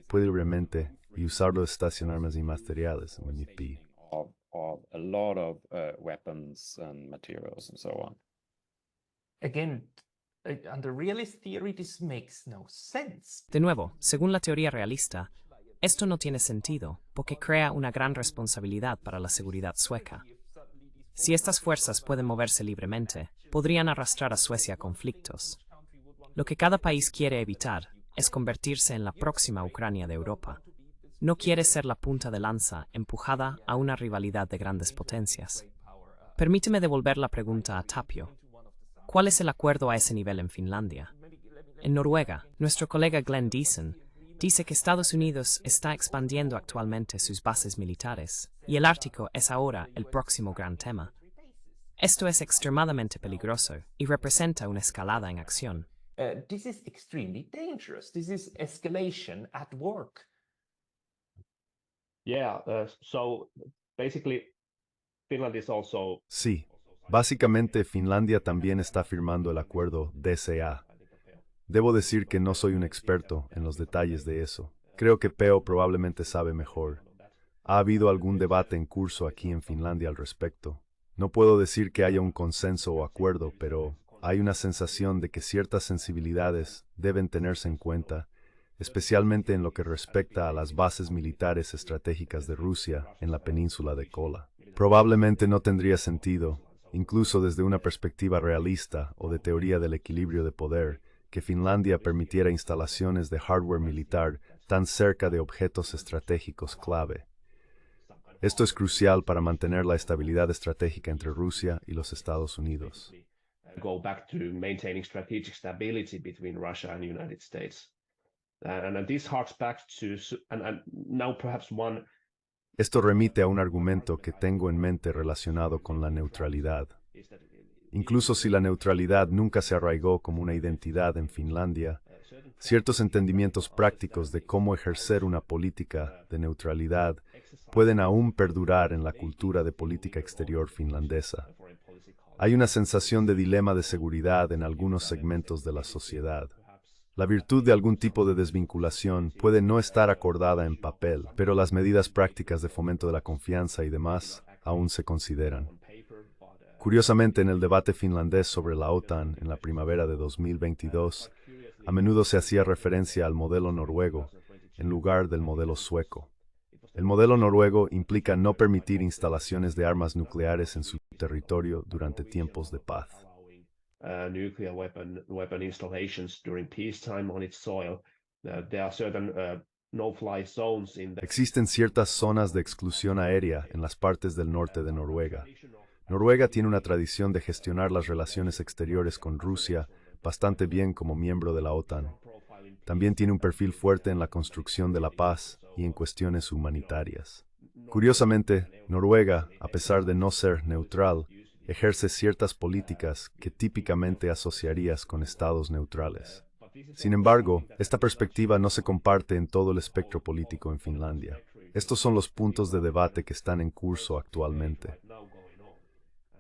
pueden libremente y usar los estacionar armas y materiales. Of a lot of weapons and materials and so on. Again, under realist theory, this makes no sense. De nuevo, según la teoría realista, esto no tiene sentido porque crea una gran responsabilidad para la seguridad sueca. Si estas fuerzas pueden moverse libremente, podrían arrastrar a Suecia a conflictos. Lo que cada país quiere evitar es convertirse en la próxima Ucrania de Europa. No quiere ser la punta de lanza empujada a una rivalidad de grandes potencias. Permíteme devolver la pregunta a Tapio. ¿Cuál es el acuerdo a ese nivel en Finlandia? En Noruega, nuestro colega Glenn Deason dice que Estados Unidos está expandiendo actualmente sus bases militares y el Ártico es ahora el próximo gran tema. Esto es extremadamente peligroso y representa una escalada en acción. This is extremely dangerous. This is escalation at work. Yeah, so basically, Finland is also. Sí, básicamente Finlandia también está firmando el acuerdo DCA. Debo decir que no soy un experto en los detalles de eso. Creo que Peo probablemente sabe mejor. ¿Ha habido algún debate en curso aquí en Finlandia al respecto? No puedo decir que haya un consenso o acuerdo, pero hay una sensación de que ciertas sensibilidades deben tenerse en cuenta, especialmente en lo que respecta a las bases militares estratégicas de Rusia en la península de Kola. Probablemente no tendría sentido, incluso desde una perspectiva realista o de teoría del equilibrio de poder, que Finlandia permitiera instalaciones de hardware militar tan cerca de objetos estratégicos clave. Esto es crucial para mantener la estabilidad estratégica entre Rusia y los Estados Unidos. Go back to maintaining strategic stability between Russia and the United States. And this harks back to, and now perhaps one. Esto remite a un argumento que tengo en mente relacionado con la neutralidad. Incluso si la neutralidad nunca se arraigó como una identidad en Finlandia, ciertos entendimientos prácticos de cómo ejercer una política de neutralidad pueden aún perdurar en la cultura de política exterior finlandesa. Hay una sensación de dilema de seguridad en algunos segmentos de la sociedad. La virtud de algún tipo de desvinculación puede no estar acordada en papel, pero las medidas prácticas de fomento de la confianza y demás aún se consideran. Curiosamente, en el debate finlandés sobre la OTAN en la primavera de 2022, a menudo se hacía referencia al modelo noruego en lugar del modelo sueco. El modelo noruego implica no permitir instalaciones de armas nucleares en su territorio durante tiempos de paz. Nuclear weapon installations during peacetime on its soil. There are certain no-fly zones in the. Existen ciertas zonas de exclusión aérea en las partes del norte de Noruega. Noruega tiene una tradición de gestionar las relaciones exteriores con Rusia bastante bien como miembro de la OTAN. También tiene un perfil fuerte en la construcción de la paz y en cuestiones humanitarias. Curiosamente, Noruega, a pesar de no ser neutral, ejerce ciertas políticas que típicamente asociarías con estados neutrales. Sin embargo, esta perspectiva no se comparte en todo el espectro político en Finlandia. Estos son los puntos de debate que están en curso actualmente.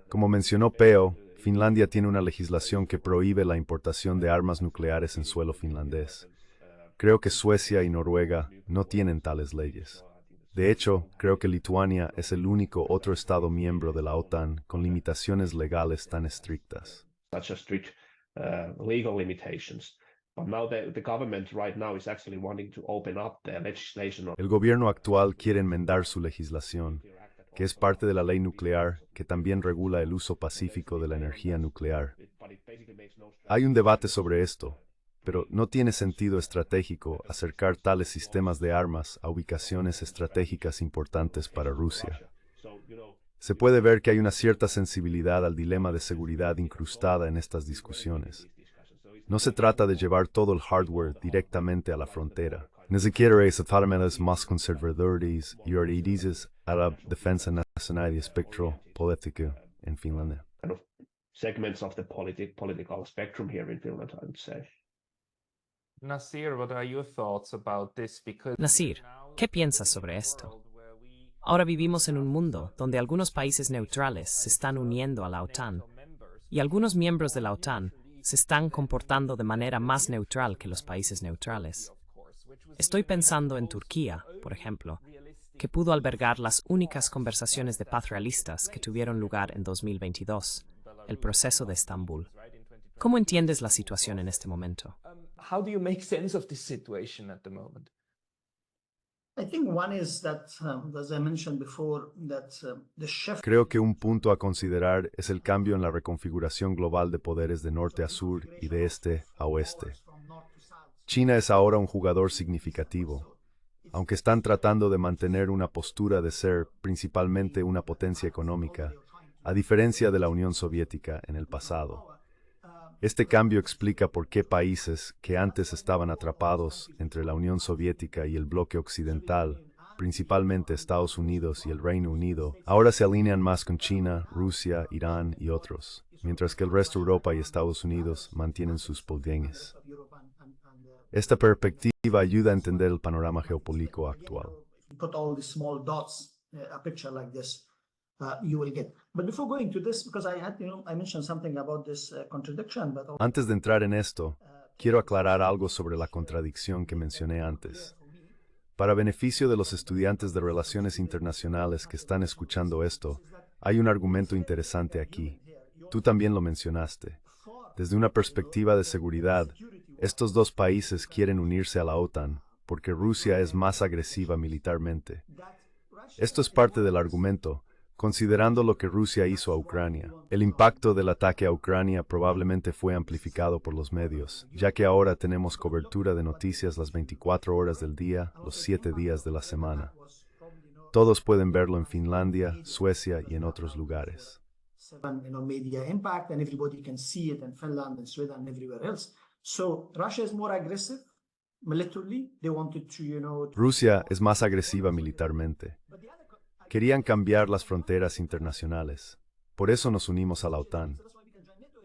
Como mencionó Peo, Finlandia tiene una legislación que prohíbe la importación de armas nucleares en suelo finlandés. Creo que Suecia y Noruega no tienen tales leyes. De hecho, creo que Lituania es el único otro estado miembro de la OTAN con limitaciones legales tan estrictas. Such a strict legal limitations. But now the government right now is actually wanting to open up their legislation. El gobierno actual quiere enmendar su legislación, que es parte de la ley nuclear, que también regula el uso pacífico de la energía nuclear. Hay un debate sobre esto, pero no tiene sentido estratégico acercar tales sistemas de armas a ubicaciones estratégicas importantes para Rusia. Se puede ver que hay una cierta sensibilidad al dilema de seguridad incrustada en estas discusiones. No se trata de llevar todo el hardware directamente a la frontera. Ni siquiera es totalmente más conservadores y orientados a la defensa nacional y espectro político en Finlandia. segments of the political spectrum here in Finland, I would say. Nasir, what are your thoughts about this? Because Nasir, ¿qué piensas sobre esto? Ahora vivimos en un mundo donde algunos países neutrales se están uniendo a la OTAN y algunos miembros de la OTAN se están comportando de manera más neutral que los países neutrales. Estoy pensando en Turquía, por ejemplo, que pudo albergar las únicas conversaciones de paz realistas que tuvieron lugar en 2022, el proceso de Estambul. ¿Cómo entiendes la situación en este momento? how do you make sense of this situation at the moment? I think one is that, as I mentioned before, that the shift. Creo que un punto a considerar es el cambio en la reconfiguración global de poderes de norte a sur y de este a oeste. China es ahora un jugador significativo, aunque están tratando de mantener una postura de ser principalmente una potencia económica, a diferencia de la Unión Soviética en el pasado. Este cambio explica por qué países que antes estaban atrapados entre la Unión Soviética y el bloque occidental, principalmente Estados Unidos y el Reino Unido, ahora se alinean más con China, Rusia, Irán y otros, mientras que el resto de Europa y Estados Unidos mantienen sus poldenes. Esta perspectiva ayuda a entender el panorama geopolítico actual. Put all the small dots, a picture like this, you will get. But before going to this, because I mentioned something about this contradiction, but Antes de entrar en esto, quiero aclarar algo sobre la contradicción que mencioné antes. Para beneficio de los estudiantes de Relaciones Internacionales que están escuchando esto, hay un argumento interesante aquí. Tú también lo mencionaste. Desde una perspectiva de seguridad, estos dos países quieren unirse a la OTAN porque Rusia es más agresiva militarmente. Esto es parte del argumento, considerando lo que Rusia hizo a Ucrania. El impacto del ataque a Ucrania probablemente fue amplificado por los medios, ya que ahora tenemos cobertura de noticias las 24 horas del día, los 7 días de la semana. Todos pueden verlo en Finlandia, Suecia y en otros lugares. Media impact, and everybody can see it in Finland and Sweden and everywhere else. So Russia is more aggressive militarily. They wanted to, Rusia es más agresiva militarmente. Querían cambiar las fronteras internacionales. Por eso nos unimos a la OTAN.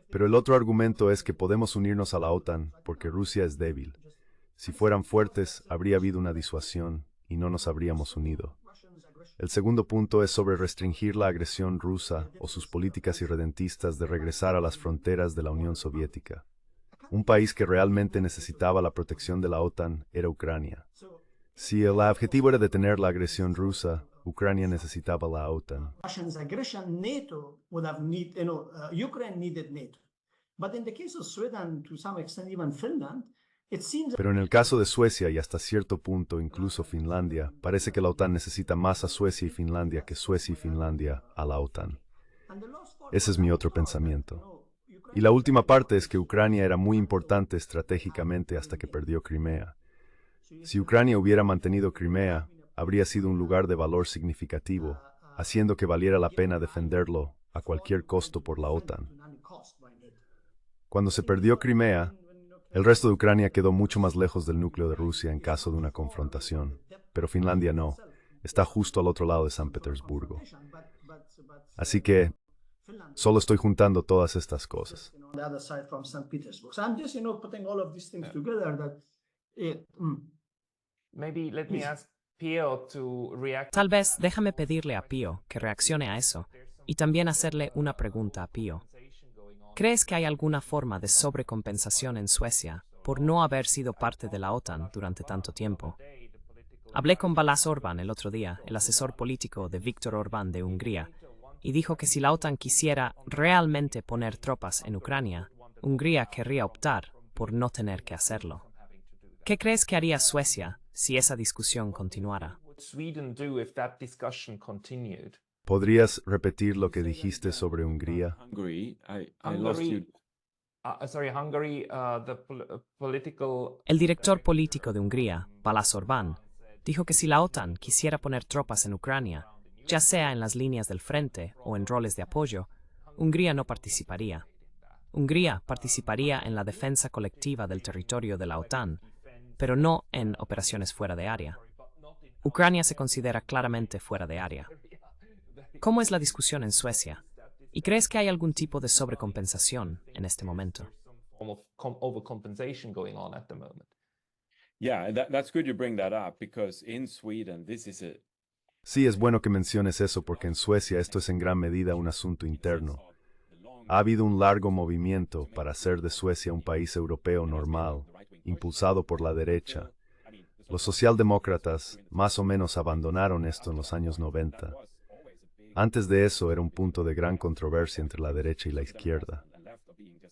Pero el otro argumento es que podemos unirnos a la OTAN porque Rusia es débil. Si fueran fuertes, habría habido una disuasión y no nos habríamos unido. El segundo punto es sobre restringir la agresión rusa o sus políticas irredentistas de regresar a las fronteras de la Unión Soviética. Un país que realmente necesitaba la protección de la OTAN era Ucrania. Si el objetivo era detener la agresión rusa, Ucrania necesitaba la OTAN. Russia's aggression, NATO would have Ukraine needed NATO. But in the case of Sweden, to some extent even Finland, it seems. Pero en el caso de Suecia y hasta cierto punto incluso Finlandia, parece que la OTAN necesita más a Suecia y Finlandia que Suecia y Finlandia a la OTAN. Ese es mi otro pensamiento. Y la última parte es que Ucrania era muy importante estratégicamente hasta que perdió Crimea. Si Ucrania hubiera mantenido Crimea, habría sido un lugar de valor significativo, haciendo que valiera la pena defenderlo a cualquier costo por la OTAN. Cuando se perdió Crimea, el resto de Ucrania quedó mucho más lejos del núcleo de Rusia en caso de una confrontación, pero Finlandia no, está justo al otro lado de San Petersburgo. Así que solo estoy juntando todas estas cosas. Maybe let me ask Pio to react. Tal vez déjame pedirle a Pío que reaccione a eso y también hacerle una pregunta a Pío. ¿Crees que hay alguna forma de sobrecompensación en Suecia por no haber sido parte de la OTAN durante tanto tiempo? Hablé con Balázs Orbán el otro día, el asesor político de Viktor Orbán de Hungría, y dijo que si la OTAN quisiera realmente poner tropas en Ucrania, Hungría querría optar por no tener que hacerlo. ¿Qué crees que haría Suecia si esa discusión continuara? What would Sweden do if that discussion continued? ¿Podrías repetir lo que dijiste sobre Hungría? Hungary, I lost you. Hungary, political. El director político de Hungría, Balázs Orbán, dijo que si la OTAN quisiera poner tropas en Ucrania, ya sea en las líneas del frente o en roles de apoyo, Hungría no participaría. Hungría participaría en la defensa colectiva del territorio de la OTAN, pero no en operaciones fuera de área. Ucrania se considera claramente fuera de área. ¿Cómo es la discusión en Suecia? ¿Y crees que hay algún tipo de sobrecompensación en este momento? Form of overcompensation going on at the moment. Yeah, that's good you bring that up because in Sweden this is a Sí, es bueno que menciones eso porque en Suecia esto es en gran medida un asunto interno. Ha habido un largo movimiento para hacer de Suecia un país europeo normal, impulsado por la derecha. Los socialdemócratas más o menos abandonaron esto en los años 90. Antes de eso era un punto de gran controversia entre la derecha y la izquierda.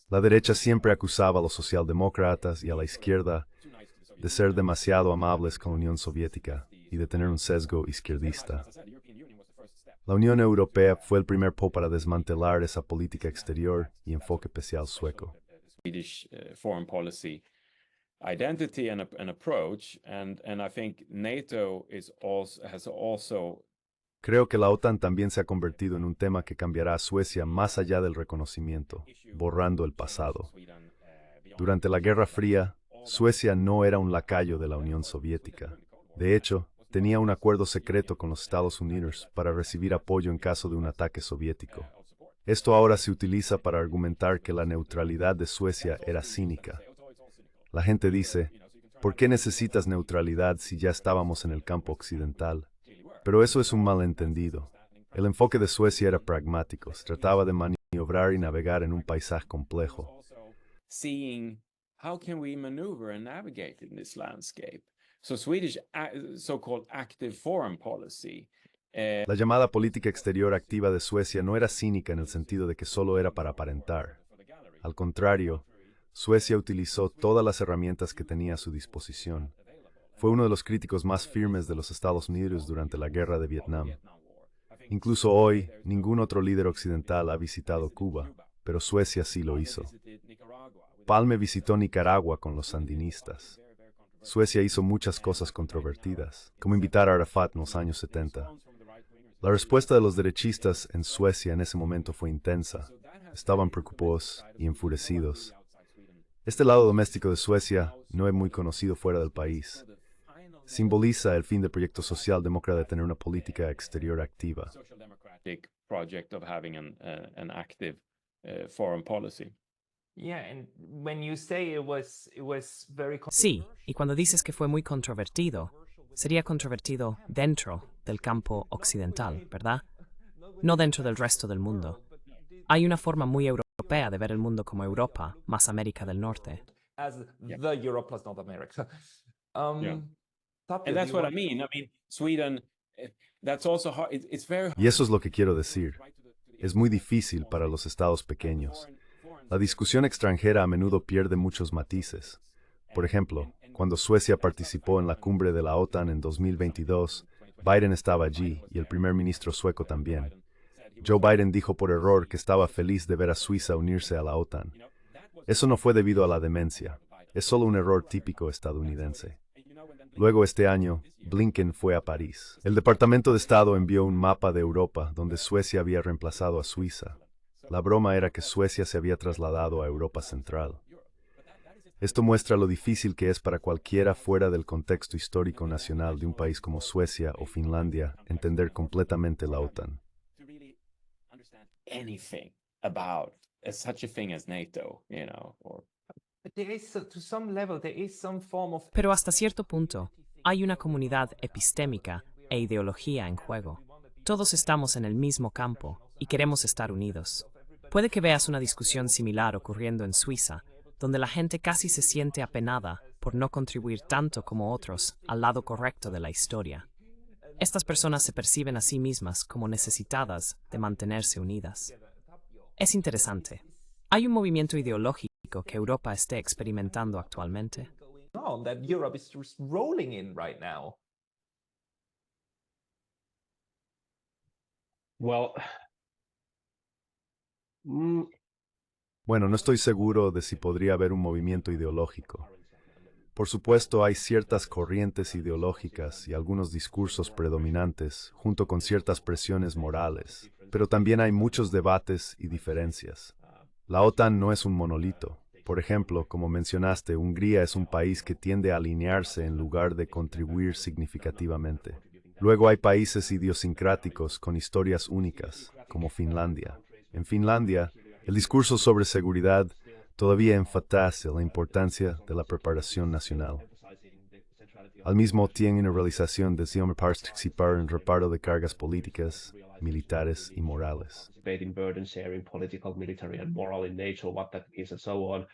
La derecha siempre acusaba a los socialdemócratas y a la izquierda de ser demasiado amables con la Unión Soviética y de tener un sesgo izquierdista. La Unión Europea fue el primer paso para desmantelar esa política exterior y enfoque especial sueco. Swedish foreign policy identity and approach, and I think NATO has also. Creo que la OTAN también se ha convertido en un tema que cambiará a Suecia más allá del reconocimiento, borrando el pasado. Durante la Guerra Fría, Suecia no era un lacayo de la Unión Soviética. De hecho, tenía un acuerdo secreto con los Estados Unidos para recibir apoyo en caso de un ataque soviético. Esto ahora se utiliza para argumentar que la neutralidad de Suecia era cínica. La gente dice, ¿por qué necesitas neutralidad si ya estábamos en el campo occidental? Pero eso es un malentendido. El enfoque de Suecia era pragmático, se trataba de maniobrar y navegar en un paisaje complejo. Seeing how can we maneuver and navigate in this landscape. So Swedish so-called active foreign policy. La llamada política exterior activa de Suecia no era cínica en el sentido de que solo era para aparentar. Al contrario, Suecia utilizó todas las herramientas que tenía a su disposición. Fue uno de los críticos más firmes de los Estados Unidos durante la Guerra de Vietnam. Incluso hoy, ningún otro líder occidental ha visitado Cuba, pero Suecia sí lo hizo. Palme visitó Nicaragua con los sandinistas. Suecia hizo muchas cosas controvertidas, como invitar a Arafat en los años 70. La respuesta de los derechistas en Suecia en ese momento fue intensa. Estaban preocupados y enfurecidos. Este lado doméstico de Suecia no es muy conocido fuera del país. Simboliza el fin del proyecto socialdemócrata de tener una política exterior activa. Project of having an active foreign policy. Sí, y cuando dices que fue muy controvertido, sería controvertido dentro del campo occidental, ¿verdad? No dentro del resto del mundo. Hay una forma muy europea de ver el mundo como Europa más América del Norte. As the Europe plus North America. And that's what I mean. Sweden, that's also hard. It's very hard. Y eso es lo que quiero decir. Es muy difícil para los estados pequeños. La discusión extranjera a menudo pierde muchos matices. Por ejemplo, cuando Suecia participó en la cumbre de la OTAN en 2022, Biden estaba allí y el primer ministro sueco también. Joe Biden dijo por error que estaba feliz de ver a Suiza unirse a la OTAN. Eso no fue debido a la demencia. Es solo un error típico estadounidense. Luego este año, Blinken fue a París. El Departamento de Estado envió un mapa de Europa donde Suecia había reemplazado a Suiza. La broma era que Suecia se había trasladado a Europa Central. Esto muestra lo difícil que es para cualquiera fuera del contexto histórico nacional de un país como Suecia o Finlandia entender completamente la OTAN. Anything about such a thing as NATO, Pero hasta cierto punto, hay una comunidad epistémica e ideología en juego. Todos estamos en el mismo campo y queremos estar unidos. Puede que veas una discusión similar ocurriendo en Suiza, donde la gente casi se siente apenada por no contribuir tanto como otros al lado correcto de la historia. Estas personas se perciben a sí mismas como necesitadas de mantenerse unidas. Es interesante. ¿Hay un movimiento ideológico que Europa esté experimentando actualmente? No, that Europe is just rolling in right now. Well, Bueno, no estoy seguro de si podría haber un movimiento ideológico. Por supuesto, hay ciertas corrientes ideológicas y algunos discursos predominantes, junto con ciertas presiones morales, pero también hay muchos debates y diferencias. La OTAN no es un monolito. Por ejemplo, como mencionaste, Hungría es un país que tiende a alinearse en lugar de contribuir significativamente. Luego hay países idiosincráticos con historias únicas, como Finlandia. En Finlandia, el discurso sobre seguridad todavía enfatiza la importancia de la preparación nacional. Al mismo tiempo, una realización de participar en reparto de cargas políticas, militares y morales. Debating burden sharing, political, military, and moral in nature, what that means, and so on.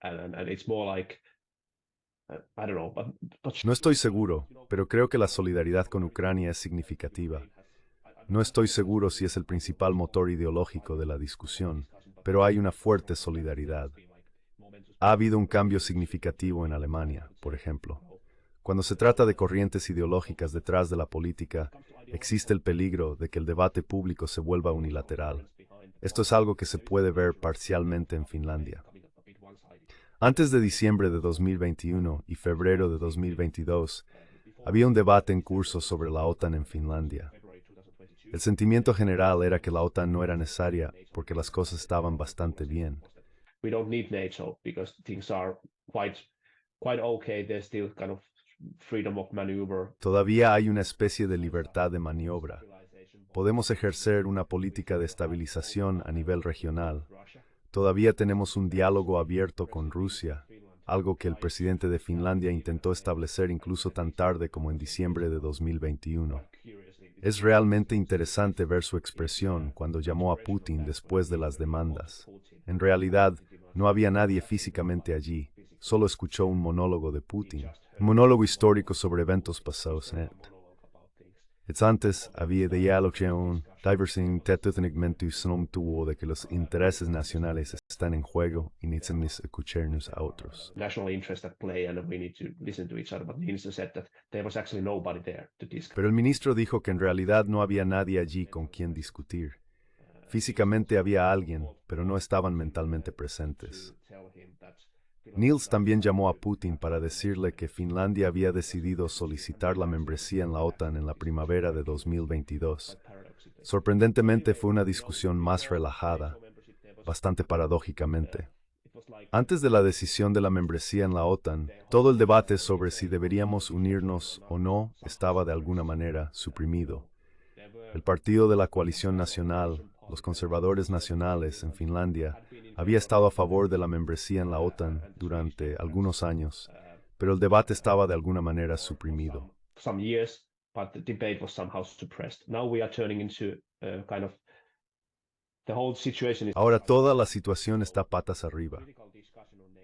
And it's more like, I don't know, but No estoy seguro, pero creo que la solidaridad con Ucrania es significativa. No estoy seguro si es el principal motor ideológico de la discusión, pero hay una fuerte solidaridad. Ha habido un cambio significativo en Alemania, por ejemplo. Cuando se trata de corrientes ideológicas detrás de la política, existe el peligro de que el debate público se vuelva unilateral. Esto es algo que se puede ver parcialmente en Finlandia. Antes de diciembre de 2021 y febrero de 2022, había un debate en curso sobre la OTAN en Finlandia. El sentimiento general era que la OTAN no era necesaria porque las cosas estaban bastante bien. we don't need NATO because things are quite okay. There's still kind of freedom of maneuver. Todavía hay una especie de libertad de maniobra. Podemos ejercer una política de estabilización a nivel regional. Todavía tenemos un diálogo abierto con Rusia, algo que el presidente de Finlandia intentó establecer incluso tan tarde como en diciembre de 2021. Es realmente interesante ver su expresión cuando llamó a Putin después de las demandas. En realidad, no había nadie físicamente allí, solo escuchó un monólogo de Putin, un monólogo histórico sobre eventos pasados. Antes había diálogo diversidad tuvo de que los intereses nacionales están en juego y necesitamos escucharnos a otros. National interest at play, and we need to listen to each other. But the minister said that there was actually nobody there to discuss. Pero el ministro dijo que en realidad no había nadie allí con quien discutir. Físicamente había alguien, pero no estaban mentalmente presentes. Niels también llamó a Putin para decirle que Finlandia había decidido solicitar la membresía en la OTAN en la primavera de 2022. Sorprendentemente fue una discusión más relajada, bastante paradójicamente. Antes de la decisión de la membresía en la OTAN, todo el debate sobre si deberíamos unirnos o no estaba de alguna manera suprimido. El partido de la coalición nacional, los conservadores nacionales en Finlandia, había estado a favor de la membresía en la OTAN durante algunos años, pero el debate estaba de alguna manera suprimido. Some years, but the debate was somehow suppressed. Now we are turning into kind of the whole situation is. Ahora toda la situación está patas arriba.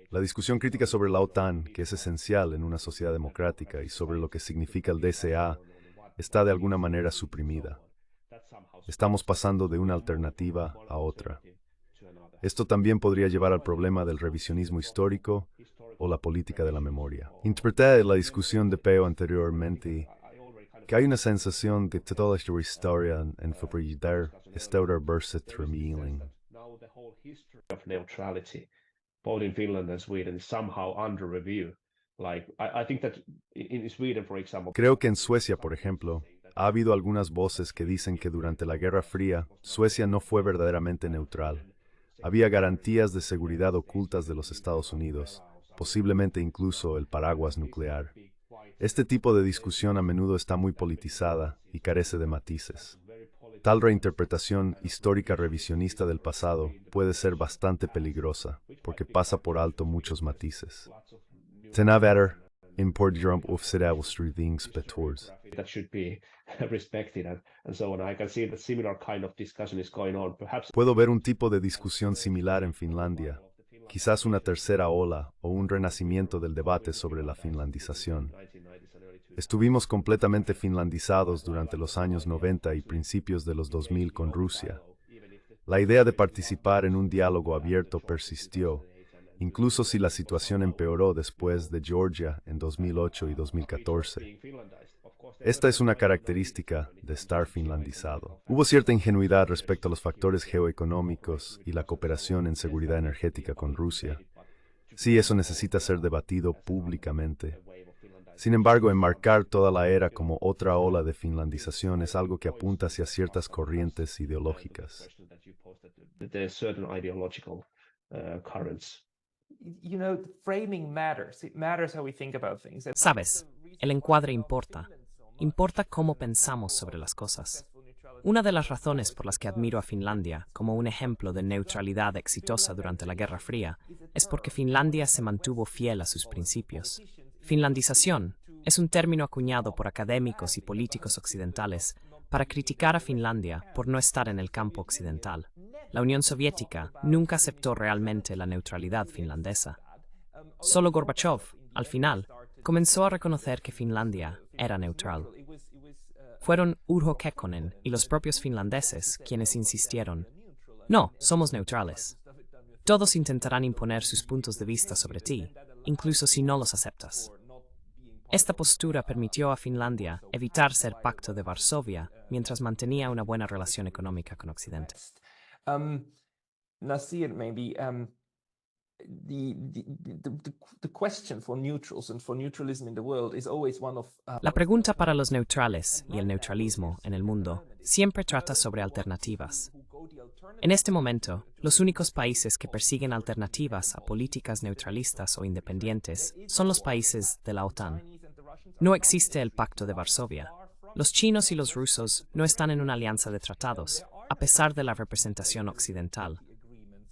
La discusión crítica sobre la OTAN, que es esencial en una sociedad democrática, y sobre lo que significa el DCA, está de alguna manera suprimida. Estamos pasando de una alternativa a otra. Esto también podría llevar al problema del revisionismo histórico o la política de la memoria. Interpreté la discusión de Peo anteriormente que hay una sensación de que toda la historia en febrilidad está verse revealing. Now the whole history of neutrality, both in Finland and Sweden, is somehow under review. Like I think that in Sweden, for example. Creo que en Suecia, por ejemplo, ha habido algunas voces que dicen que durante la Guerra Fría, Suecia no fue verdaderamente neutral. Había garantías de seguridad ocultas de los Estados Unidos, posiblemente incluso el paraguas nuclear. Este tipo de discusión a menudo está muy politizada y carece de matices. Tal reinterpretación histórica revisionista del pasado puede ser bastante peligrosa, porque pasa por alto muchos matices. That should be respected and so on. I can see that similar kind of discussion is going on. Perhaps Puedo ver un tipo de discusión similar en Finlandia, quizás una tercera ola o un renacimiento del debate sobre la finlandización. Estuvimos completamente finlandizados durante los años 90 y principios de los 2000 con Rusia. La idea de participar en un diálogo abierto persistió, incluso si la situación empeoró después de Georgia en 2008 y 2014. Esta es una característica de estar finlandizado. Hubo cierta ingenuidad respecto a los factores geoeconómicos y la cooperación en seguridad energética con Rusia. Sí, eso necesita ser debatido públicamente. Sin embargo, enmarcar toda la era como otra ola de finlandización es algo que apunta hacia ciertas corrientes ideológicas. there's certain ideological currents. You know, framing matters. It matters how we think about things. Sabes, el encuadre importa. Importa cómo pensamos sobre las cosas. Una de las razones por las que admiro a Finlandia como un ejemplo de neutralidad exitosa durante la Guerra Fría es porque Finlandia se mantuvo fiel a sus principios. Finlandización es un término acuñado por académicos y políticos occidentales para criticar a Finlandia por no estar en el campo occidental. La Unión Soviética nunca aceptó realmente la neutralidad finlandesa. Solo Gorbachev, al final, comenzó a reconocer que Finlandia era neutral. Fueron Urho Kekkonen y los propios finlandeses quienes insistieron: no, somos neutrales. Todos intentarán imponer sus puntos de vista sobre ti, incluso si no los aceptas. Esta postura permitió a Finlandia evitar ser Pacto de Varsovia mientras mantenía una buena relación económica con Occidente. Nasir, maybe the question for neutrals and for neutralism in the world is always one of La pregunta para los neutrales y el neutralismo en el mundo siempre trata sobre alternativas. En este momento, los únicos países que persiguen alternativas a políticas neutralistas o independientes son los países de la OTAN. No existe el Pacto de Varsovia. Los chinos y los rusos no están en una alianza de tratados, a pesar de la representación occidental.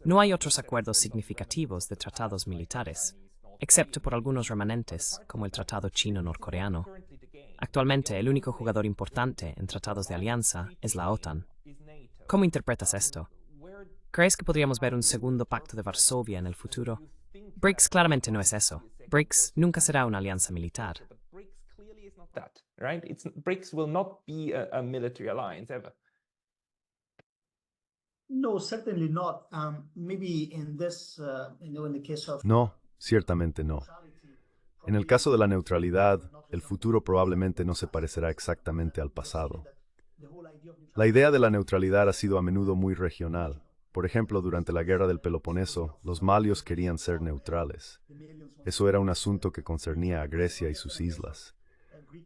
No hay otros acuerdos significativos de tratados militares, excepto por algunos remanentes, como el Tratado Chino-Norcoreano. Actualmente, el único jugador importante en tratados de alianza es la OTAN. ¿Cómo interpretas esto? ¿Crees que podríamos ver un segundo Pacto de Varsovia en el futuro? BRICS claramente no es eso. BRICS nunca será una alianza militar. BRICS will not be a military alliance ever. No, certainly not. Maybe in this, in the case of No, ciertamente no. En el caso de la neutralidad, el futuro probablemente no se parecerá exactamente al pasado. La idea de la neutralidad ha sido a menudo muy regional. Por ejemplo, durante la Guerra del Peloponeso, los malios querían ser neutrales. Eso era un asunto que concernía a Grecia y sus islas.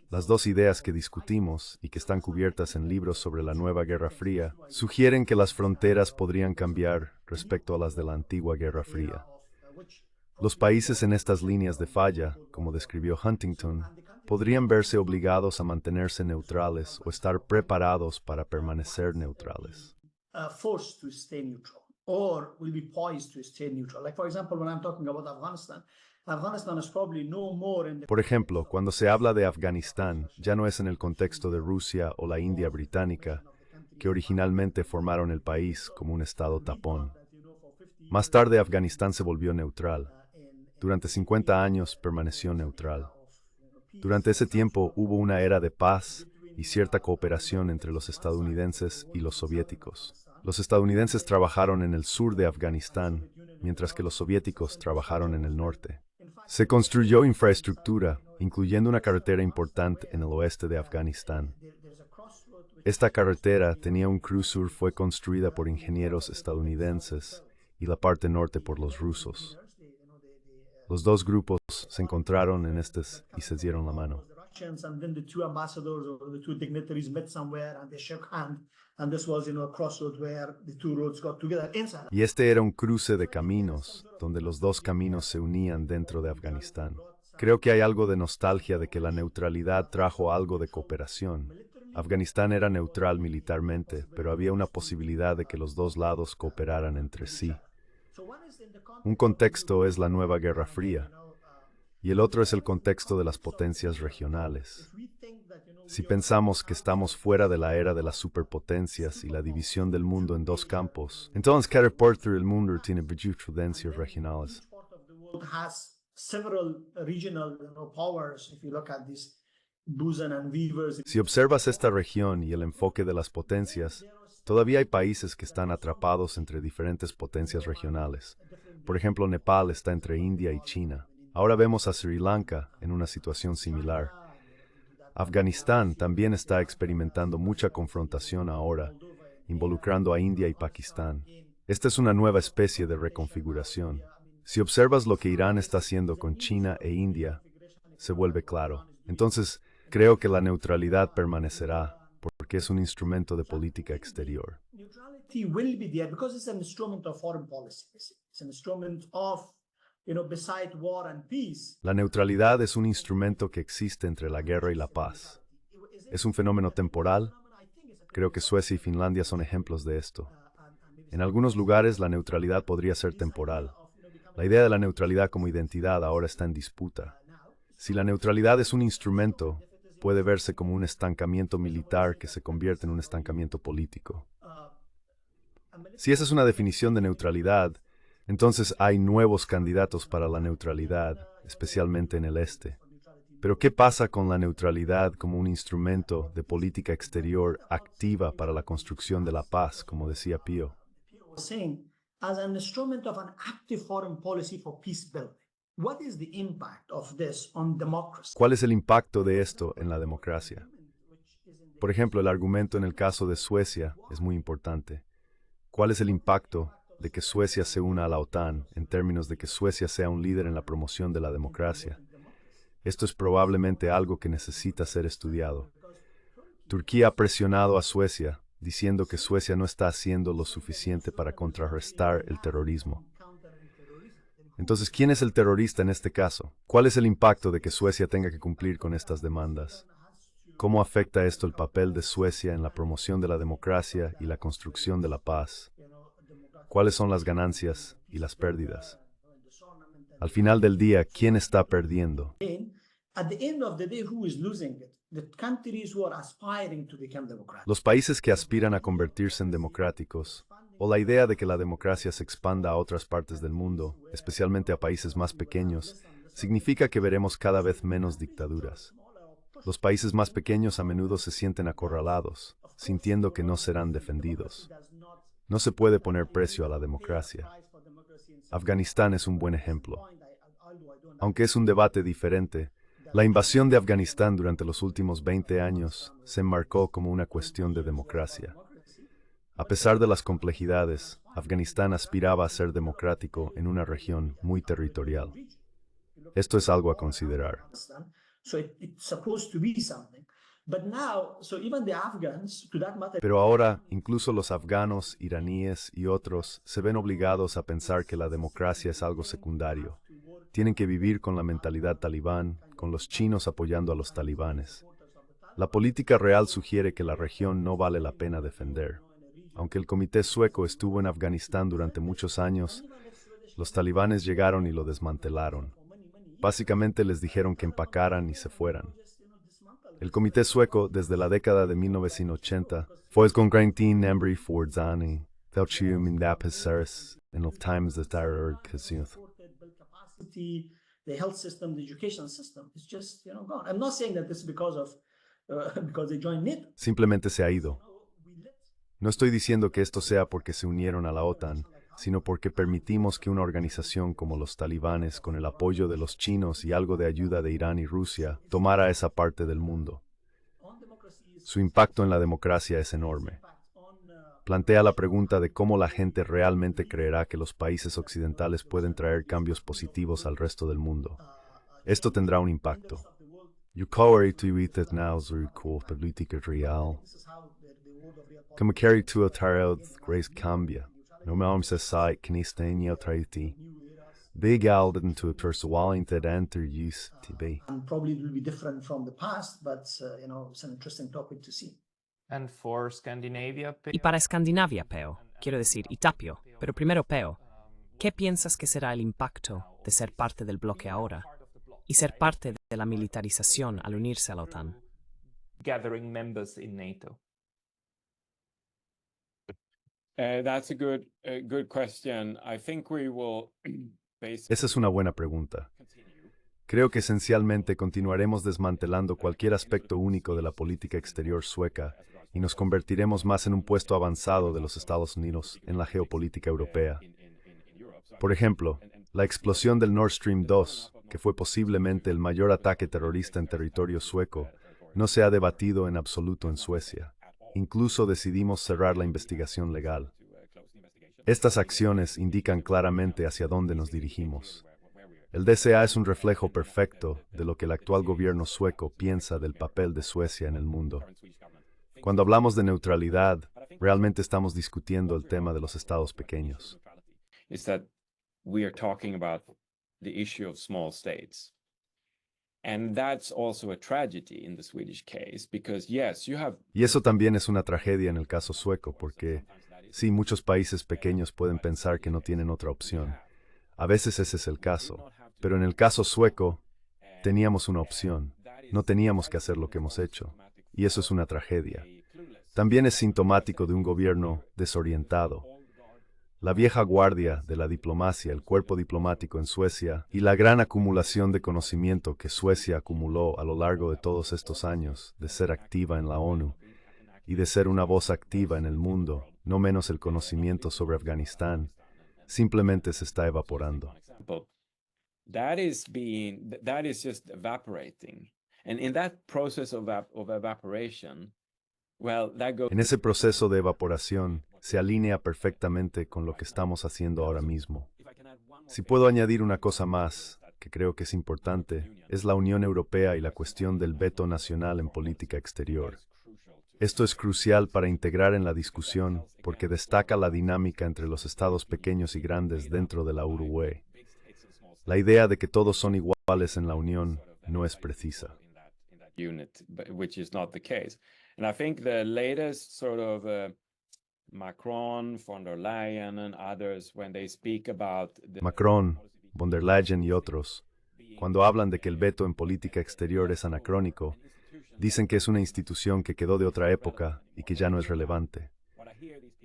Las dos ideas que discutimos y que están cubiertas en libros sobre la nueva Guerra Fría sugieren que las fronteras podrían cambiar respecto a las de la antigua Guerra Fría. Los países en estas líneas de falla, como describió Huntington, podrían verse obligados a mantenerse neutrales o estar preparados para permanecer neutrales. Forced to stay neutral, or will be poised to stay neutral. Like, for example, when I'm talking about Afghanistan, Afghanistan is probably no more in the... Por ejemplo, cuando se habla de Afganistán, ya no es en el contexto de Rusia o la India británica, que originalmente formaron el país como un estado tapón. Más tarde, Afganistán se volvió neutral. Durante 50 años permaneció neutral. Durante ese tiempo hubo una era de paz y cierta cooperación entre los estadounidenses y los soviéticos. Los estadounidenses trabajaron en el sur de Afganistán, mientras que los soviéticos trabajaron en el norte. Se construyó infraestructura, incluyendo una carretera importante en el oeste de Afganistán. Esta carretera tenía un cruce fue construida por ingenieros estadounidenses y la parte norte por los rusos. Los dos grupos se encontraron en estos y se dieron la mano. And then the two ambassadors or the two dignitaries met somewhere and they shook hands, and this was, a crossroads where the two roads got together inside. Y este era un cruce de caminos, donde los dos caminos se unían dentro de Afganistán. Creo que hay algo de nostalgia de que la neutralidad trajo algo de cooperación. Afganistán era neutral militarmente, pero había una posibilidad de que los dos lados cooperaran entre sí. Un contexto es la nueva Guerra Fría, y el otro es el contexto de las potencias regionales. Si pensamos que estamos fuera de la era de las superpotencias y la división del mundo en dos campos, entonces cada parte del mundo tiene potencias regionales. Has several regional powers. If you look at this Busan and Weavers. Si observas esta región y el enfoque de las potencias, todavía hay países que están atrapados entre diferentes potencias regionales. Por ejemplo, Nepal está entre India y China. Ahora vemos a Sri Lanka en una situación similar. Afganistán también está experimentando mucha confrontación ahora, involucrando a India y Pakistán. Esta es una nueva especie de reconfiguración. Si observas lo que Irán está haciendo con China e India, se vuelve claro. Entonces, creo que la neutralidad permanecerá, porque es un instrumento de política exterior. Neutrality will be there because it's an instrument of foreign policy. It's an instrument of beside war and peace. La neutralidad es un instrumento que existe entre la guerra y la paz. ¿Es un fenómeno temporal? Creo que Suecia y Finlandia son ejemplos de esto. En algunos lugares la neutralidad podría ser temporal. La idea de la neutralidad como identidad ahora está en disputa. Si la neutralidad es un instrumento, puede verse como un estancamiento militar que se convierte en un estancamiento político. Si esa es una definición de neutralidad, entonces hay nuevos candidatos para la neutralidad, especialmente en el este. Pero ¿qué pasa con la neutralidad como un instrumento de política exterior activa para la construcción de la paz, como decía Pío? Saying as an instrument of an active foreign policy for peace building. What is the impact of this on democracy? ¿Cuál es el impacto de esto en la democracia? Por ejemplo, el argumento en el caso de Suecia es muy importante. ¿Cuál es el impacto de que Suecia se una a la OTAN en términos de que Suecia sea un líder en la promoción de la democracia? Esto es probablemente algo que necesita ser estudiado. Turquía ha presionado a Suecia, diciendo que Suecia no está haciendo lo suficiente para contrarrestar el terrorismo. Entonces, ¿quién es el terrorista en este caso? ¿Cuál es el impacto de que Suecia tenga que cumplir con estas demandas? ¿Cómo afecta esto el papel de Suecia en la promoción de la democracia y la construcción de la paz? ¿Cuáles son las ganancias y las pérdidas? Al final del día, ¿quién está perdiendo? At the end of the day, who is losing it? The countries who are aspiring to become democratic. Los países que aspiran a convertirse en democráticos, o la idea de que la democracia se expanda a otras partes del mundo, especialmente a países más pequeños, significa que veremos cada vez menos dictaduras. Los países más pequeños a menudo se sienten acorralados, sintiendo que no serán defendidos. No se puede poner precio a la democracia. Afganistán es un buen ejemplo. Aunque es un debate diferente, la invasión de Afganistán durante los últimos 20 años se enmarcó como una cuestión de democracia. A pesar de las complejidades, Afganistán aspiraba a ser democrático en una región muy territorial. Esto es algo a considerar. Pero ahora, incluso los afganos, iraníes y otros se ven obligados a pensar que la democracia es algo secundario. Tienen que vivir con la mentalidad talibán, con los chinos apoyando a los talibanes. La política real sugiere que la región no vale la pena defender. Aunque el Comité Sueco estuvo en Afganistán durante muchos años, los talibanes llegaron y lo desmantelaron. Básicamente les dijeron que empacaran y se fueran. El Comité Sueco, desde la década de 1980, fue con nämbre Fordzani, en los times de terror the health system, the education system is just, gone. I'm not saying that this is because they joined NATO. Simplemente se ha ido. No estoy diciendo que esto sea porque se unieron a la OTAN, sino porque permitimos que una organización como los talibanes, con el apoyo de los chinos y algo de ayuda de Irán y Rusia, tomara esa parte del mundo. Su impacto en la democracia es enorme. Plantea la pregunta de cómo la gente realmente creerá que los países occidentales pueden traer cambios positivos al resto del mundo. Esto tendrá un impacto. Como carry to a tarot grace cambia. No me se sai knistenio traiti. Big alden to a persualing that enter use to be. And probably it will be different from the past, but it's an interesting topic to see. And for Scandinavia, Y para Escandinavia, Peo, quiero decir, y Tapio, pero primero Peo, ¿qué piensas que será el impacto de ser parte del bloque ahora y ser parte de la militarización al unirse a la OTAN? gathering members in NATO. That's a good question. I think we will Esa es una buena pregunta. Creo que esencialmente continuaremos desmantelando cualquier aspecto único de la política exterior sueca y nos convertiremos más en un puesto avanzado de los Estados Unidos en la geopolítica europea. Por ejemplo, la explosión del Nord Stream 2, que fue posiblemente el mayor ataque terrorista en territorio sueco, no se ha debatido en absoluto en Suecia. Incluso decidimos cerrar la investigación legal. Estas acciones indican claramente hacia dónde nos dirigimos. El DCA es un reflejo perfecto de lo que el actual gobierno sueco piensa del papel de Suecia en el mundo. Cuando hablamos de neutralidad, realmente estamos discutiendo el tema de los estados pequeños. is that we are talking about the issue of small states. And that's also a tragedy in the Swedish case, because yes, you have. Y eso también es una tragedia en el caso sueco, porque sí, muchos países pequeños pueden pensar que no tienen otra opción. A veces ese es el caso, pero en el caso sueco teníamos una opción. No teníamos que hacer lo que hemos hecho, y eso es una tragedia. También es sintomático de un gobierno desorientado. La vieja guardia de la diplomacia, el cuerpo diplomático en Suecia y la gran acumulación de conocimiento que Suecia acumuló a lo largo de todos estos años de ser activa en la ONU y de ser una voz activa en el mundo, no menos el conocimiento sobre Afganistán, simplemente se está evaporando. That is just evaporating. And in that process of evaporation, well, that goes. En ese proceso de evaporación se alinea perfectamente con lo que estamos haciendo ahora mismo. Si puedo añadir una cosa más, que creo que es importante, es la Unión Europea y la cuestión del veto nacional en política exterior. Esto es crucial para integrar en la discusión porque destaca la dinámica entre los estados pequeños y grandes dentro de la UE. La idea de que todos son iguales en la Unión no es precisa. Which is not the case. And I think the latest sort of Macron, von der Leyen and others, when they speak about Macron, von der Leyen y otros, cuando hablan de que el veto en política exterior es anacrónico, dicen que es una institución que quedó de otra época y que ya no es relevante.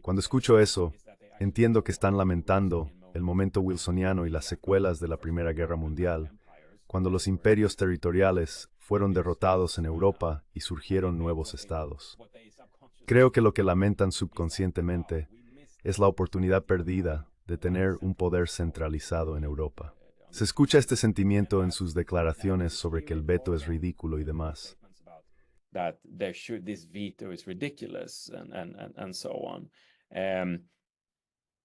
Cuando escucho eso, entiendo que están lamentando el momento wilsoniano y las secuelas de la Primera Guerra Mundial, cuando los imperios territoriales fueron derrotados en Europa y surgieron nuevos estados. Creo que lo que lamentan subconscientemente es la oportunidad perdida de tener un poder centralizado en Europa. Se escucha este sentimiento en sus declaraciones sobre que el veto es ridículo y demás. That this veto is ridiculous and so on.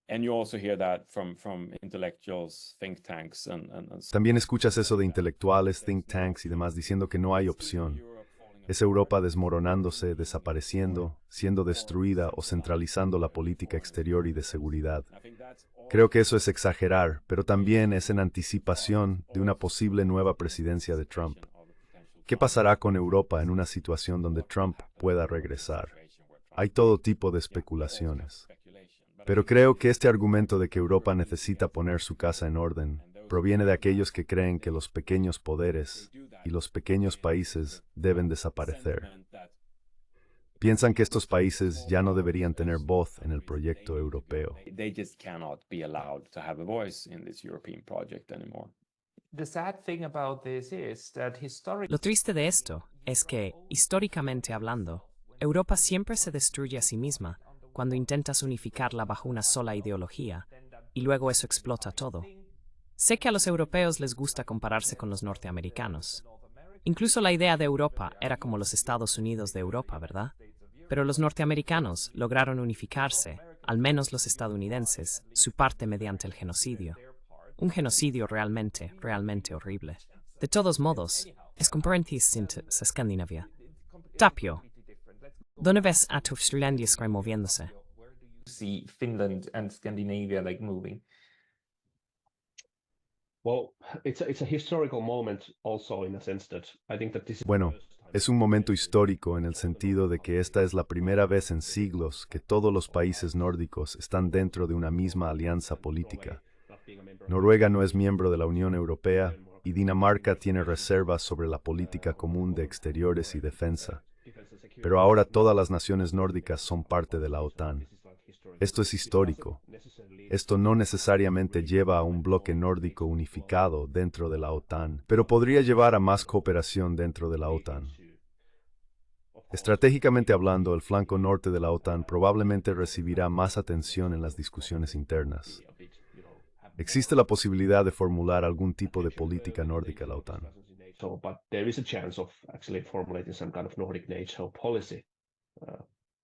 And you also hear that from intellectuals, think tanks También escuchas eso de intelectuales, think tanks y demás diciendo que no hay opción. Es Europa desmoronándose, desapareciendo, siendo destruida o centralizando la política exterior y de seguridad. Creo que eso es exagerar, pero también es en anticipación de una posible nueva presidencia de Trump. ¿Qué pasará con Europa en una situación donde Trump pueda regresar? Hay todo tipo de especulaciones. Pero creo que este argumento de que Europa necesita poner su casa en orden proviene de aquellos que creen que los pequeños poderes y los pequeños países deben desaparecer. Piensan que estos países ya no deberían tener voz en el proyecto europeo. Lo triste de esto es que, históricamente hablando, Europa siempre se destruye a sí misma cuando intentas unificarla bajo una sola ideología, y luego eso explota todo. Sé que a los europeos les gusta compararse con los norteamericanos. Incluso la idea de Europa era como los Estados Unidos de Europa, ¿verdad? Pero los norteamericanos lograron unificarse, al menos los estadounidenses, su parte mediante el genocidio. Un genocidio realmente horrible. De todos modos, es comparentiskt Skandinavia. Tapio, ¿dónde ves a tu Finlandia moviéndose? See Finland and Scandinavia like moving. Well, it's a historical moment also in a sense that I think that this is. Bueno, es un momento histórico en el sentido de que esta es la primera vez en siglos que todos los países nórdicos están dentro de una misma alianza política. Noruega no es miembro de la Unión Europea y Dinamarca tiene reservas sobre la política común de exteriores y defensa. Pero ahora todas las naciones nórdicas son parte de la OTAN. Esto es histórico. Esto no necesariamente lleva a un bloque nórdico unificado dentro de la OTAN, pero podría llevar a más cooperación dentro de la OTAN. Estratégicamente hablando, el flanco norte de la OTAN probablemente recibirá más atención en las discusiones internas. Existe la posibilidad de formular algún tipo de política nórdica en la OTAN. So, but there is a chance of actually formulating some kind of Nordic NATO policy.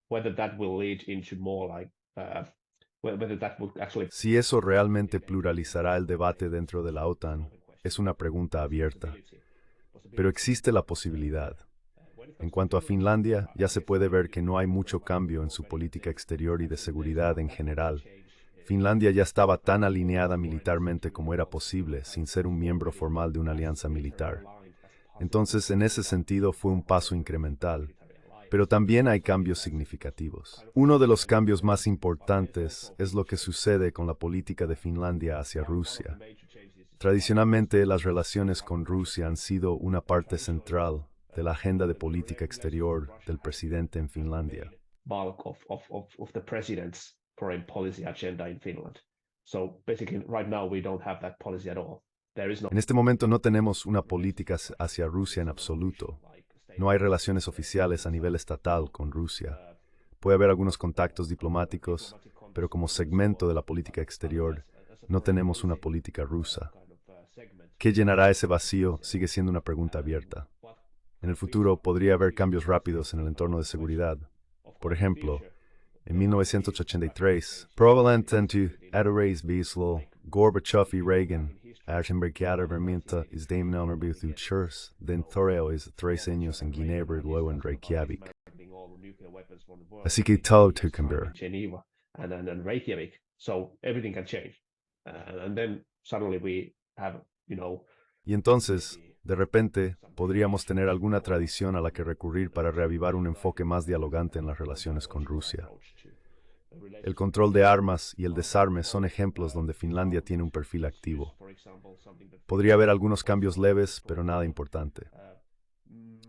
Whether that will lead into more like, whether that would actually. Si eso realmente pluralizará el debate dentro de la OTAN, es una pregunta abierta. Pero existe la posibilidad. En cuanto a Finlandia, ya se puede ver que no hay mucho cambio en su política exterior y de seguridad en general. Finlandia ya estaba tan alineada militarmente como era posible, sin ser un miembro formal de una alianza militar. Entonces, en ese sentido, fue un paso incremental. Pero también hay cambios significativos. Uno de los cambios más importantes es lo que sucede con la política de Finlandia hacia Rusia. Tradicionalmente, las relaciones con Rusia han sido una parte central de la agenda de política exterior del presidente en Finlandia. Bulk of the president's foreign policy agenda in Finland. So basically, right now we don't have that policy at all. There is no. En este momento no tenemos una política hacia Rusia en absoluto. No hay relaciones oficiales a nivel estatal con Rusia. Puede haber algunos contactos diplomáticos, pero como segmento de la política exterior, no tenemos una política rusa. ¿Qué llenará ese vacío? Sigue siendo una pregunta abierta. En el futuro podría haber cambios rápidos en el entorno de seguridad. Por ejemplo, en 1983, prevalenten Adorais Wieslo, Gorbachev y Reagan, Archenbergiada Verminta is Damon Churs, den Thoreo is 3 años en Ginebra y luego en Reykjavik. Así que todo puede cambiar. Geneva and Reykjavik. So everything can change. And then suddenly we have, Y entonces, de repente, podríamos tener alguna tradición a la que recurrir para reavivar un enfoque más dialogante en las relaciones con Rusia. El control de armas y el desarme son ejemplos donde Finlandia tiene un perfil activo. Podría haber algunos cambios leves, pero nada importante.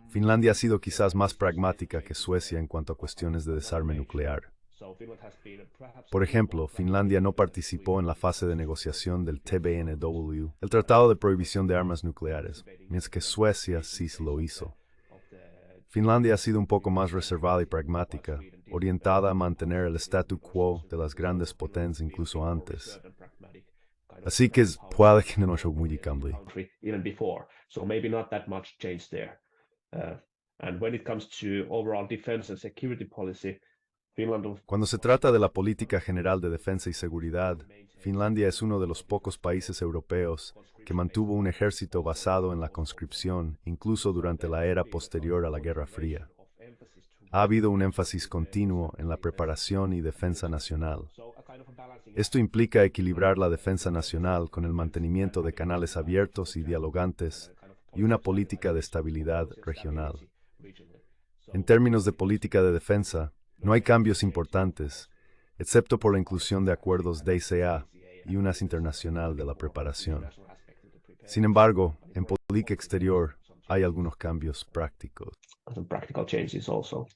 Finlandia ha sido quizás más pragmática que Suecia en cuanto a cuestiones de desarme nuclear. Por ejemplo, Finlandia no participó en la fase de negociación del TBNW, el Tratado de Prohibición de Armas Nucleares, mientras que Suecia sí lo hizo. Finlandia ha sido un poco más reservada y pragmática, orientada a mantener el statu quo de las grandes potencias incluso antes. Así que puede que no sea muy cambio. even before. So maybe not that much change there. And when it comes to overall defense and security policy, Finland. Cuando se trata de la política general de defensa y seguridad, Finlandia es uno de los pocos países europeos que mantuvo un ejército basado en la conscripción, incluso durante la era posterior a la Guerra Fría. Ha habido un énfasis continuo en la preparación y defensa nacional. Esto implica equilibrar la defensa nacional con el mantenimiento de canales abiertos y dialogantes y una política de estabilidad regional. En términos de política de defensa, no hay cambios importantes, excepto por la inclusión de acuerdos DCA y unas internacional de la preparación. Sin embargo, en política exterior hay algunos cambios prácticos. Some practical changes also.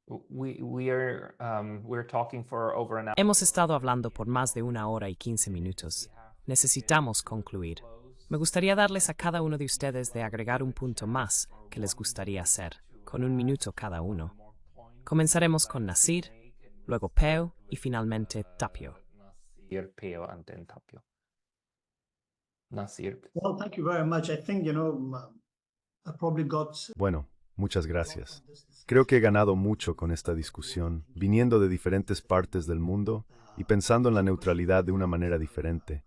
We're talking for over an hour. Hemos estado hablando por más de 1 hora y 15 minutos. Necesitamos concluir. Me gustaría darles a cada uno de ustedes de agregar un punto más que les gustaría hacer, con 1 minuto cada uno. Comenzaremos con Nasir, luego Peo y finalmente Tapio. Nasir, Peo, and then Tapio. Nasir. Well, thank you very much. I think, I probably got. Bueno, muchas gracias. Creo que he ganado mucho con esta discusión, viniendo de diferentes partes del mundo y pensando en la neutralidad de una manera diferente.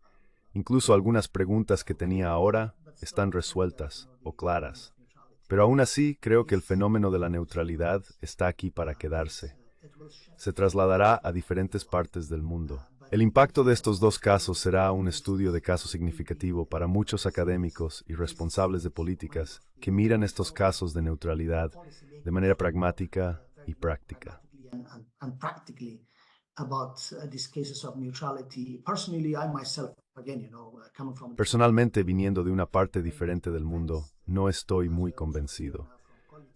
Incluso algunas preguntas que tenía ahora están resueltas o claras. Pero aún así, creo que el fenómeno de la neutralidad está aquí para quedarse. Se trasladará a diferentes partes del mundo. El impacto de estos dos casos será un estudio de caso significativo para muchos académicos y responsables de políticas que miran estos casos de neutralidad de manera pragmática y práctica. And practically about these cases of neutrality. Personally, I myself, again, coming from. Personalmente, viniendo de una parte diferente del mundo, no estoy muy convencido.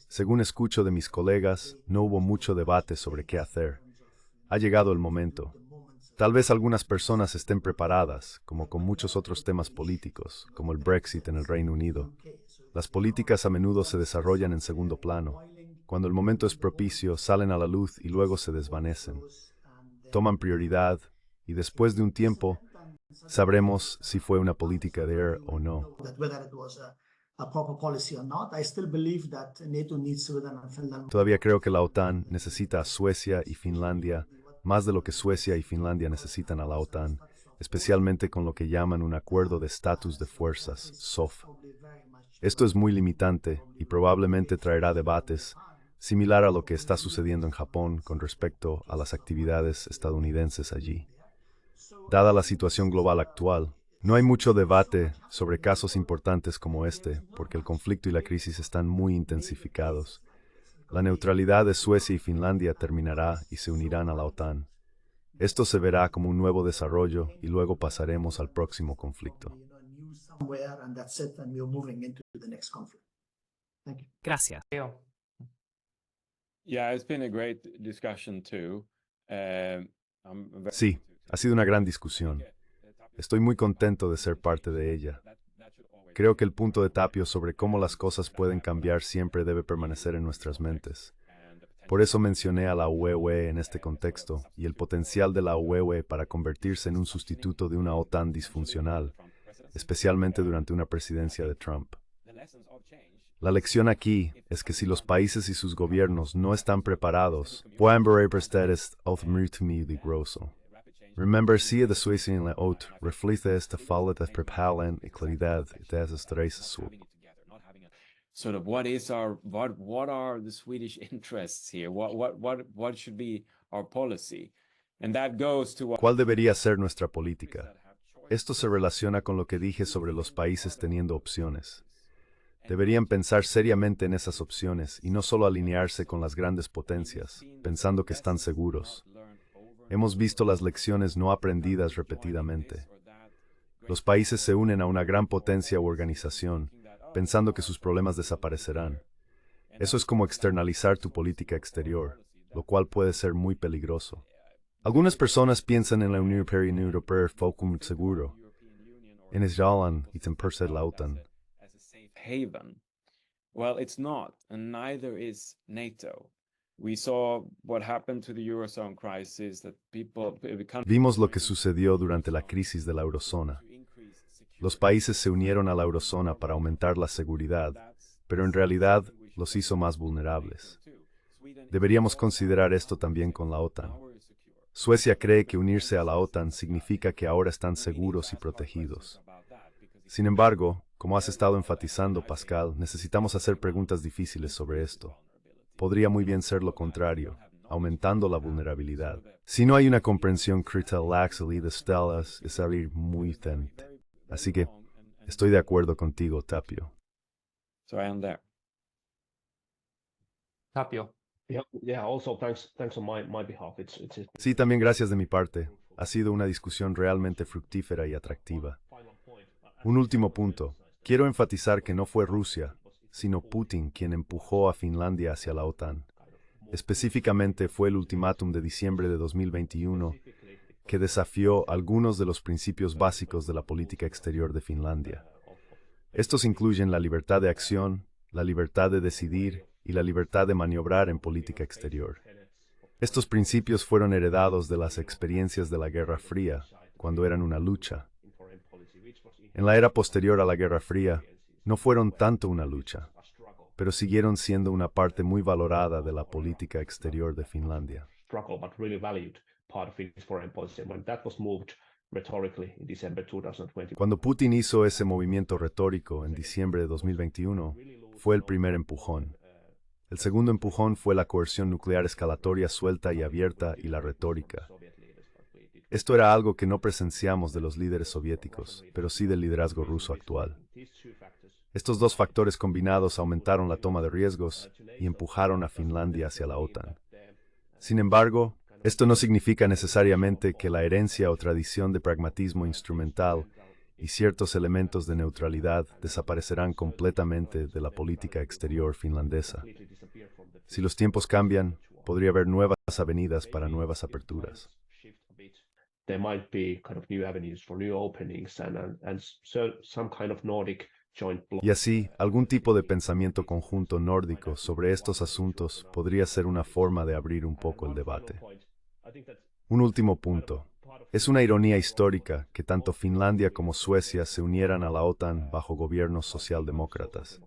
Según escucho de mis colegas, no hubo mucho debate sobre qué hacer. Ha llegado el momento. Tal vez algunas personas estén preparadas, como con muchos otros temas políticos, como el Brexit en el Reino Unido. Las políticas a menudo se desarrollan en segundo plano. Cuando el momento es propicio, salen a la luz y luego se desvanecen. Toman prioridad y después de un tiempo, sabremos si fue una política de Air o no. Todavía creo que la OTAN necesita a Suecia y Finlandia más de lo que Suecia y Finlandia necesitan a la OTAN, especialmente con lo que llaman un acuerdo de estatus de fuerzas, SOF. Esto es muy limitante y probablemente traerá debates, similar a lo que está sucediendo en Japón con respecto a las actividades estadounidenses allí. Dada la situación global actual, No hay mucho debate sobre casos importantes como este, porque el conflicto y la crisis están muy intensificados. La neutralidad de Suecia y Finlandia terminará y se unirán a la OTAN. Esto se verá como un nuevo desarrollo y luego pasaremos al próximo conflicto. Gracias. Yeah, it's been a great discussion too. I'm very Sí, ha sido una gran discusión. Estoy muy contento de ser parte de ella. Creo que el punto de Tapio sobre cómo las cosas pueden cambiar siempre debe permanecer en nuestras mentes. Por eso mencioné a la UE en este contexto y el potencial de la UE para convertirse en un sustituto de una OTAN disfuncional, especialmente durante una presidencia de Trump. La lección aquí es que si los países y sus gobiernos no están preparados, pueden beröverstad ist mycket grosso. Remember, si de Suecia en la OT refleja esta falta de preparación y claridad de esas tres sub. sort of what are the Swedish interests here? What should be our policy? And that goes to ¿Cuál debería ser nuestra política? Esto se relaciona con lo que dije sobre los países teniendo opciones. Deberían pensar seriamente en esas opciones y no solo alinearse con las grandes potencias, pensando que están seguros. Hemos visto las lecciones no aprendidas repetidamente. Los países se unen a una gran potencia u organización, pensando que sus problemas desaparecerán. Eso es como externalizar tu política exterior, lo cual puede ser muy peligroso. Algunas personas piensan en la Unión Europea como un seguro. En Israel y en la OTAN. haven. Well, it's not, and neither is NATO. We saw what happened to the Eurozone crisis, that Vimos lo que sucedió durante la crisis de la eurozona. Los países se unieron a la eurozona para aumentar la seguridad, pero en realidad los hizo más vulnerables. Deberíamos considerar esto también con la OTAN. Suecia cree que unirse a la OTAN significa que ahora están seguros y protegidos. Sin embargo, como has estado enfatizando, Pascal, necesitamos hacer preguntas difíciles sobre esto. Podría muy bien ser lo contrario, aumentando la vulnerabilidad. Si no hay una comprensión crítica, la salida de Stellas es abrir muy tente. Así que, estoy de acuerdo contigo, Tapio. So I am there. Tapio. Yeah. Also, thanks on my behalf. Sí, también gracias de mi parte. Ha sido una discusión realmente fructífera y atractiva. Un último punto. Quiero enfatizar que no fue Rusia, sino Putin quien empujó a Finlandia hacia la OTAN. Específicamente fue el ultimátum de diciembre de 2021 que desafió algunos de los principios básicos de la política exterior de Finlandia. Estos incluyen la libertad de acción, la libertad de decidir y la libertad de maniobrar en política exterior. Estos principios fueron heredados de las experiencias de la Guerra Fría, cuando eran una lucha. En la era posterior a la Guerra Fría, no fueron tanto una lucha, pero siguieron siendo una parte muy valorada de la política exterior de Finlandia. Cuando Putin hizo ese movimiento retórico en diciembre de 2021, fue el primer empujón. El segundo empujón fue la coerción nuclear escalatoria suelta y abierta y la retórica. Esto era algo que no presenciamos de los líderes soviéticos, pero sí del liderazgo ruso actual. Estos dos factores combinados aumentaron la toma de riesgos y empujaron a Finlandia hacia la OTAN. Sin embargo, esto no significa necesariamente que la herencia o tradición de pragmatismo instrumental y ciertos elementos de neutralidad desaparecerán completamente de la política exterior finlandesa. Si los tiempos cambian, podría haber nuevas avenidas para nuevas aperturas. There might be kind of new avenues for new openings and so some kind of Nordic joint bloc. Y así, algún tipo de pensamiento conjunto nórdico sobre estos asuntos podría ser una forma de abrir un poco el debate. Un último punto. Es una ironía histórica que tanto Finlandia como Suecia se unieran a la OTAN bajo gobiernos socialdemócratas.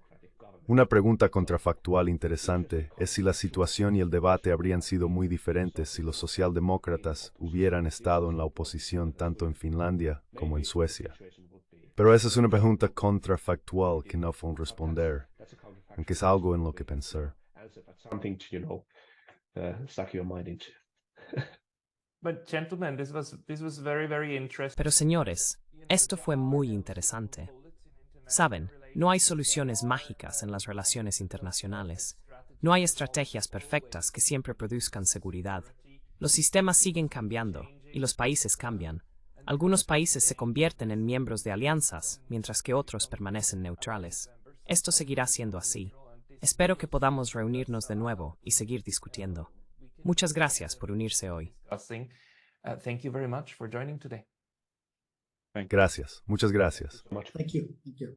Una pregunta contrafactual interesante es si la situación y el debate habrían sido muy diferentes si los socialdemócratas hubieran estado en la oposición tanto en Finlandia como en Suecia. Pero esa es una pregunta contrafactual que no puedo responder, aunque es algo en lo que pensar. But gentlemen, this was very, very interesting. Pero señores, Esto fue muy interesante. Saben, no hay soluciones mágicas en las relaciones internacionales. No hay estrategias perfectas que siempre produzcan seguridad. Los sistemas siguen cambiando y los países cambian. Algunos países se convierten en miembros de alianzas, mientras que otros permanecen neutrales. Esto seguirá siendo así. Espero que podamos reunirnos de nuevo y seguir discutiendo. Muchas gracias por unirse hoy. Thank you very much for joining today. Gracias, muchas gracias. Thank you. Thank you.